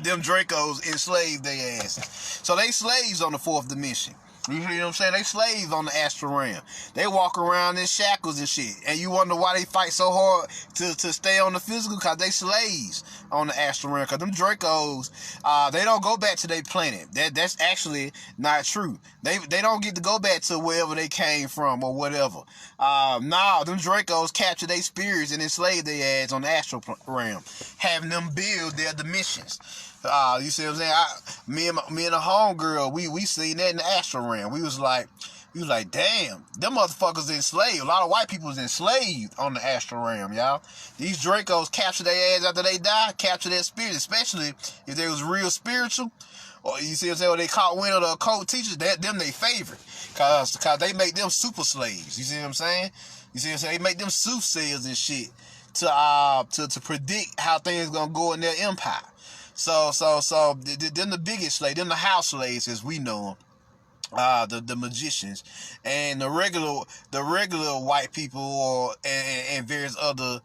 [SPEAKER 1] Them Dracos enslaved their asses. So they slaves on the 4th dimension. You hear what I'm saying? They slaves on the astral realm. They walk around in shackles and shit. And you wonder why they fight so hard to stay on the physical? Because they slaves on the astral realm. Because them Dracos, they don't go back to their planet. That's actually not true. They don't get to go back to wherever they came from or whatever. Them Dracos capture their spirits and enslave their ass on the astral realm, having them build their dimensions. You see what I'm saying? Me and the homegirl, we seen that in the astral realm. We was like, damn, them motherfuckers enslaved. A lot of white people was enslaved on the astral realm, y'all. These Dracos capture their ass after they die, capture their spirit, especially if they was real spiritual. Or you see what I'm saying? Or they caught wind of the occult teachers, them they favorite. Cause they make them super slaves. You see what I'm saying? You see what I'm saying? They make them soothsayers and shit to predict how things gonna go in their empire. So them the biggest slaves, them the house slaves as we know them, the magicians, and the regular white people and various other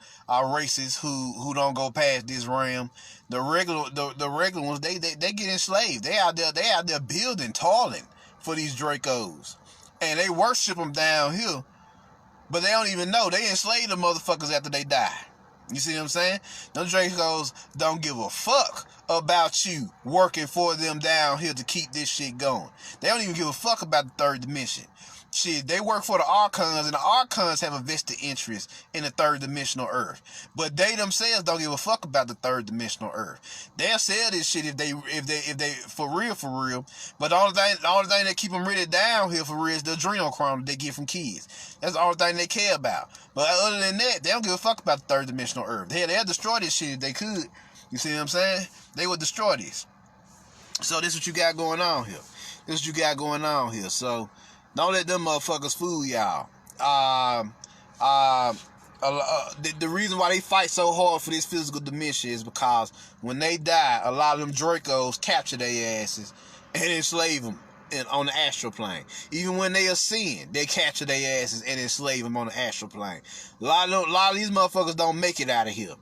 [SPEAKER 1] races who don't go past this realm. The regular ones they get enslaved. They out there building, toiling for these Dracos, and they worship them down here, but they don't even know they enslave the motherfuckers after they die. You see what I'm saying? Them Dracos don't give a fuck about you working for them down here to keep this shit going. They don't even give a fuck about the 3rd dimension. Shit, they work for the Archons, and the Archons have a vested interest in the 3rd dimensional Earth. But they themselves don't give a fuck about the 3rd dimensional Earth. They'll sell this shit if they for real. But the only thing that keep them really down here for real is the adrenochrome that they get from kids. That's the only thing they care about. But other than that, they don't give a fuck about the 3rd dimensional Earth. They'll destroy this shit if they could. You see what I'm saying? They would destroy this. So this is what you got going on here. So don't let them motherfuckers fool y'all. The reason why they fight so hard for this physical dimension is because when they die, a lot of them Dracos capture their asses and enslave them on the astral plane. Even when they ascend, they capture their asses and enslave them on the astral plane. A lot of these motherfuckers don't make it out of here.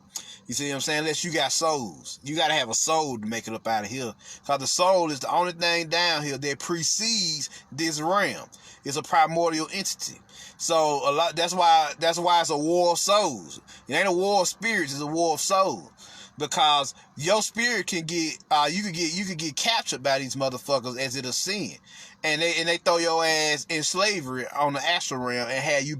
[SPEAKER 1] You see what I'm saying? Unless you got souls. You got to have a soul to make it up out of here. Because the soul is the only thing down here that precedes this realm. It's a primordial entity. So that's why it's a war of souls. It ain't a war of spirits, it's a war of souls. Because your spirit can get you could get captured by these motherfuckers as it ascend. And they throw your ass in slavery on the astral realm and have you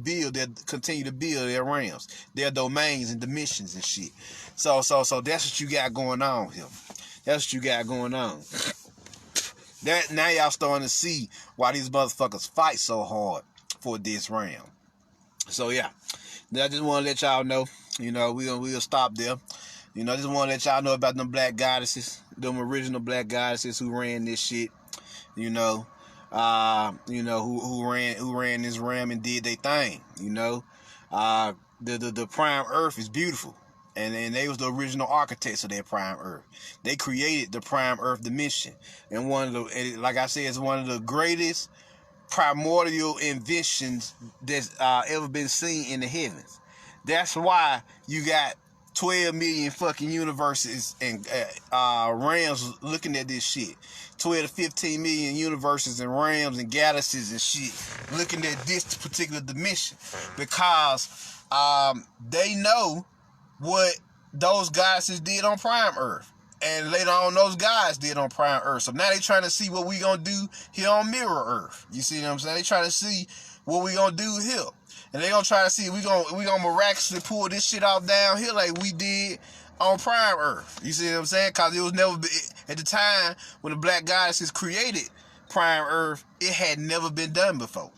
[SPEAKER 1] continue to build their realms, their domains and dimensions and shit. So that's what you got going on here. That's what you got going on. That now y'all starting to see why these motherfuckers fight so hard for this realm. So yeah, I just want to let y'all know. We'll stop there. I just want to let y'all know about them black goddesses, them original black goddesses who ran this shit. Who ran this realm and did their thing. The prime Earth is beautiful. And they was the original architects of that prime Earth. They created the prime Earth dimension. And like I said, it's one of the greatest primordial inventions that's ever been seen in the heavens. That's why you got 12 million fucking universes and realms looking at this shit. 12 to 15 million universes and realms and galaxies and shit looking at this particular dimension. Because they know what those goddesses did on prime Earth. And later on, those guys did on prime Earth. So now they trying to see what we gonna do here on mirror Earth. You see what I'm saying? They trying to see what we gonna do here. And they gonna try to see if we gonna miraculously pull this shit off down here like we did on prime Earth. You see what I'm saying? Cause it was never at the time when the black goddesses created prime Earth, it had never been done before.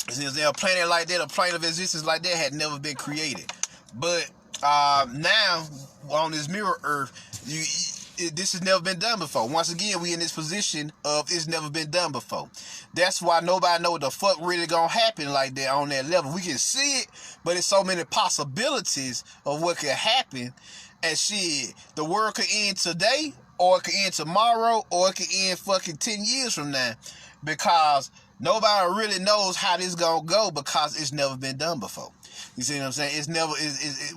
[SPEAKER 1] You see what I'm saying? A planet like that, a plane of existence like that had never been created. But now on this mirror Earth, this has never been done before. Once again, we in this position of it's never been done before. That's why nobody know what the fuck really gonna happen like that on that level. We can see it, but there's so many possibilities of what could happen. And shit, the world could end today, or it could end tomorrow, or it could end fucking 10 years from now. Because nobody really knows how this gonna go because it's never been done before. You see what I'm saying?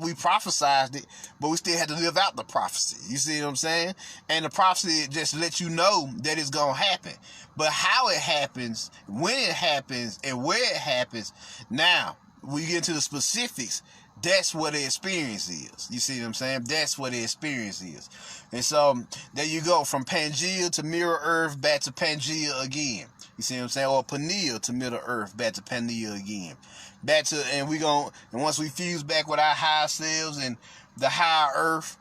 [SPEAKER 1] We prophesized it, but we still had to live out the prophecy. You see what I'm saying? And the prophecy just lets you know that it's gonna happen. But how it happens, when it happens, and where it happens, now we get into the specifics. That's what the experience is. You see what I'm saying? That's what the experience is. And so there you go, from Pangaea to mirror Earth back to Pangaea again. You see what I'm saying? Or Pineal to Middle Earth back to Pineal again. And once we fuse back with our higher selves and the higher Earth,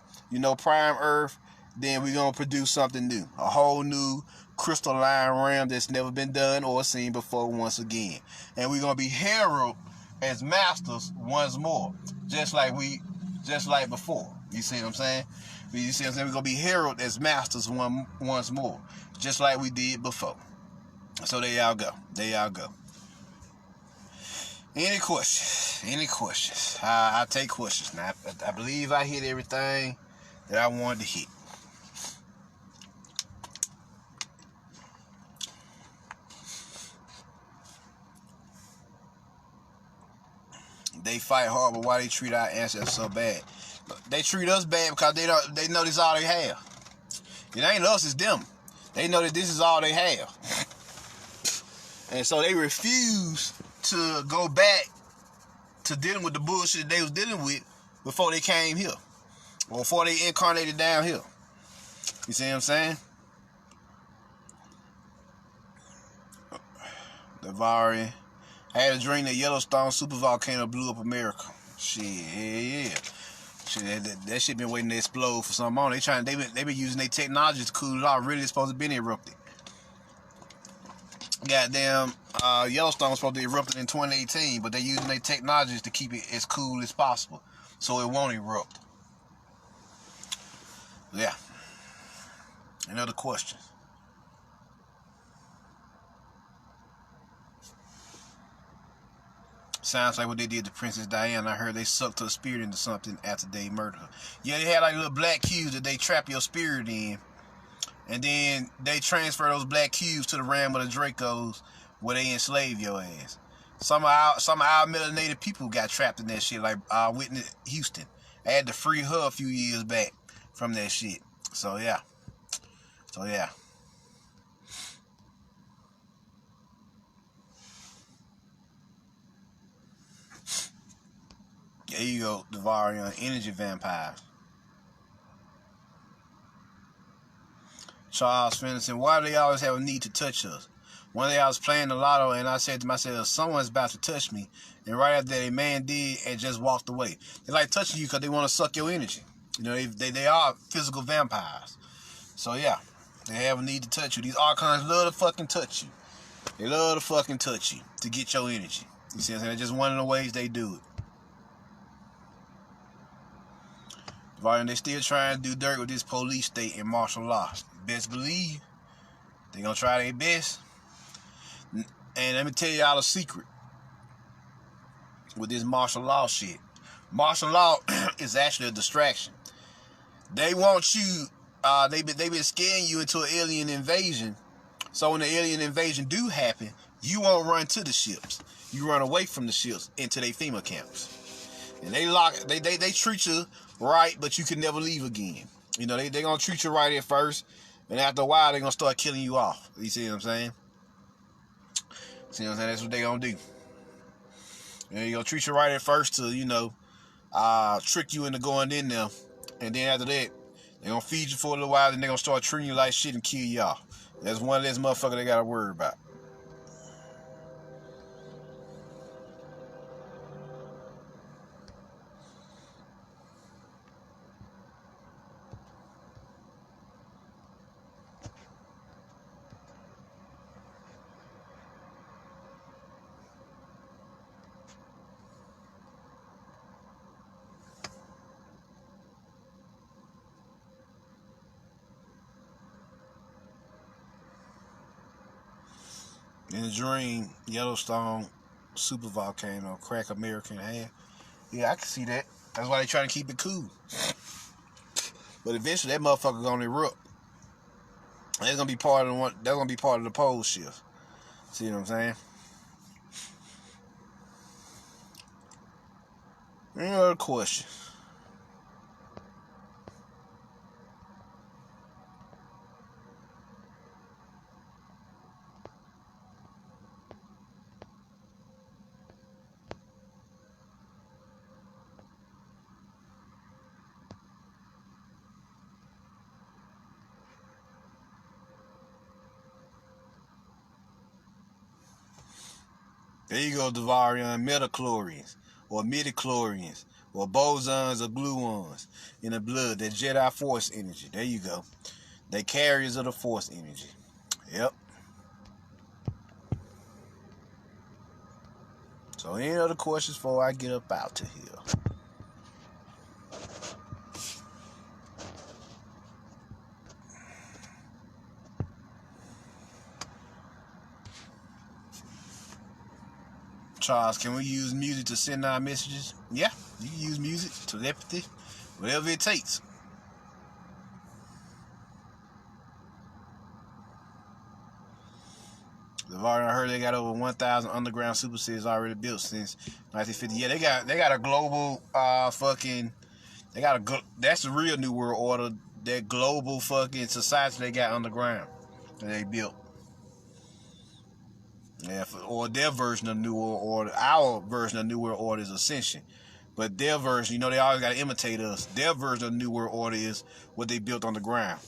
[SPEAKER 1] prime Earth, then we're gonna produce something new, a whole new crystalline realm that's never been done or seen before once again. And we're gonna be heralded as masters once more, just like before. You see what I'm saying? You see what I'm saying? We're gonna be heralded as masters once more, just like we did before. So there y'all go. Any questions? I take questions. Now, I believe I hit everything that I wanted to hit. They fight hard, but why they treat our ancestors so bad? They treat us bad because they know this is all they have. It ain't us, it's them. They know that this is all they have. And so they refuse to go back to dealing with the bullshit they was dealing with before they came here. Or before they incarnated down here. You see what I'm saying? Davari. I had a dream that Yellowstone supervolcano blew up America. Shit, yeah. Shit, that shit been waiting to explode for some more. They been using their technology to cool it off. Really, it's supposed to be erupted. Goddamn, Yellowstone was supposed to be erupted in 2018, but they using their technologies to keep it as cool as possible, so it won't erupt. Yeah. Any other questions? Sounds like what they did to Princess Diana. I heard they sucked her spirit into something after they murdered her. Yeah, they had like little black cubes that they trap your spirit in. And then they transfer those black cubes to the realm of the Dracos where they enslave your ass. Some of our melanated people got trapped in that shit, like Whitney Houston. I had to free her a few years back from that shit. So yeah. There you go, Devarian, energy vampires. Charles Fenderson, why do they always have a need to touch us? One day I was playing the lotto and I said to myself, someone's about to touch me. And right after that, a man did and just walked away. They like touching you because they want to suck your energy. You know, they are physical vampires. So yeah, they have a need to touch you. These Archons love to fucking touch you. They love to fucking touch you to get your energy. You see what I'm saying? That's just one of the ways they do it. They still trying to do dirt with this police state and martial law. Best believe they gonna try their best. And let me tell y'all a secret with this martial law shit. Martial law is actually a distraction. They want you. They been scaring you into an alien invasion. So when the alien invasion do happen, you won't run to the ships. You run away from the ships into their FEMA camps. And they treat you right, but you can never leave again. You know, they gonna treat you right at first, and after a while they gonna start killing you off. You see what I'm saying? See what I'm saying? That's what they gonna do. And they gonna treat you right at first to, you know, trick you into going in there, and then after that, they gonna feed you for a little while, then they gonna start treating you like shit and kill you off. That's one less motherfucker they gotta worry about. In the dream, Yellowstone supervolcano crack American half. Yeah, I can see that. That's why they trying to keep it cool. But eventually, that motherfucker gonna erupt. That's gonna be part of the one. That's gonna be part of the pole shift. See what I'm saying? Any other questions? There you go, Devarian. Metachlorians, or midichlorians, or bosons or gluons in the blood. That Jedi Force energy. There you go. They carriers of the Force energy. Yep. So any other questions before I get up out to here? Charles, can we use music to send our messages? Yeah, you can use music, telepathy, whatever it takes. I heard they got over 1,000 underground super cities already built since 1950. Yeah, they got a global that's the real New World Order. That global fucking society they got underground that they built. Yeah, or their version of New World Order. Our version of New World Order is Ascension. But their version, you know, they always got to imitate us. Their version of New World Order is what they built on the ground.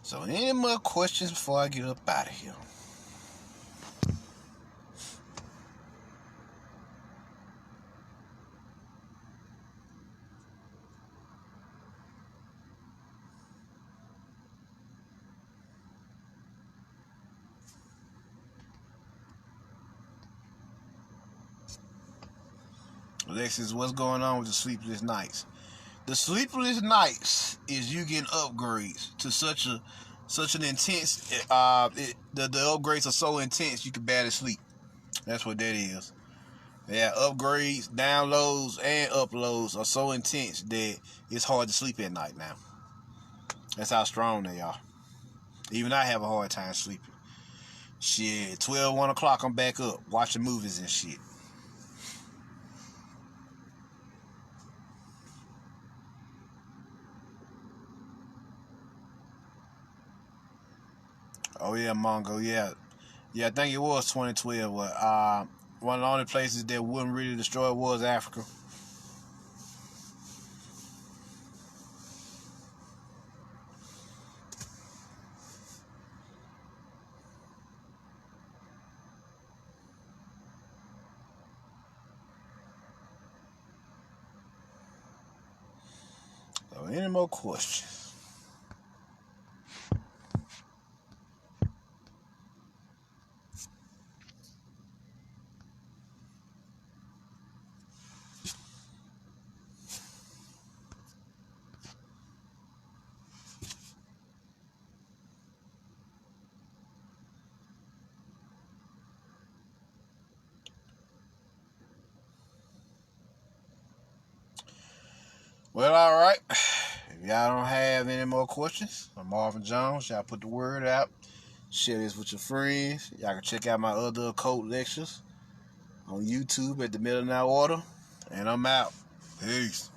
[SPEAKER 1] So, any more questions before I get up out of here? Alexis, what's going on with the sleepless nights? The sleepless nights is you getting upgrades to such an intense. The upgrades are so intense you can barely sleep. That's what that is. Yeah, upgrades, downloads, and uploads are so intense that it's hard to sleep at night now. That's how strong they are. Even I have a hard time sleeping. Shit, 12, 1 o'clock, I'm back up watching movies and shit. Oh yeah, Mongo, yeah. Yeah, I think it was 2012. But, one of the only places that wouldn't really destroy was Africa. So, any more questions? Well, all right. If y'all don't have any more questions, I'm Marvin Jones. Y'all put the word out. Share this with your friends. Y'all can check out my other occult lectures on YouTube at the Middle Now Order. And I'm out. Peace.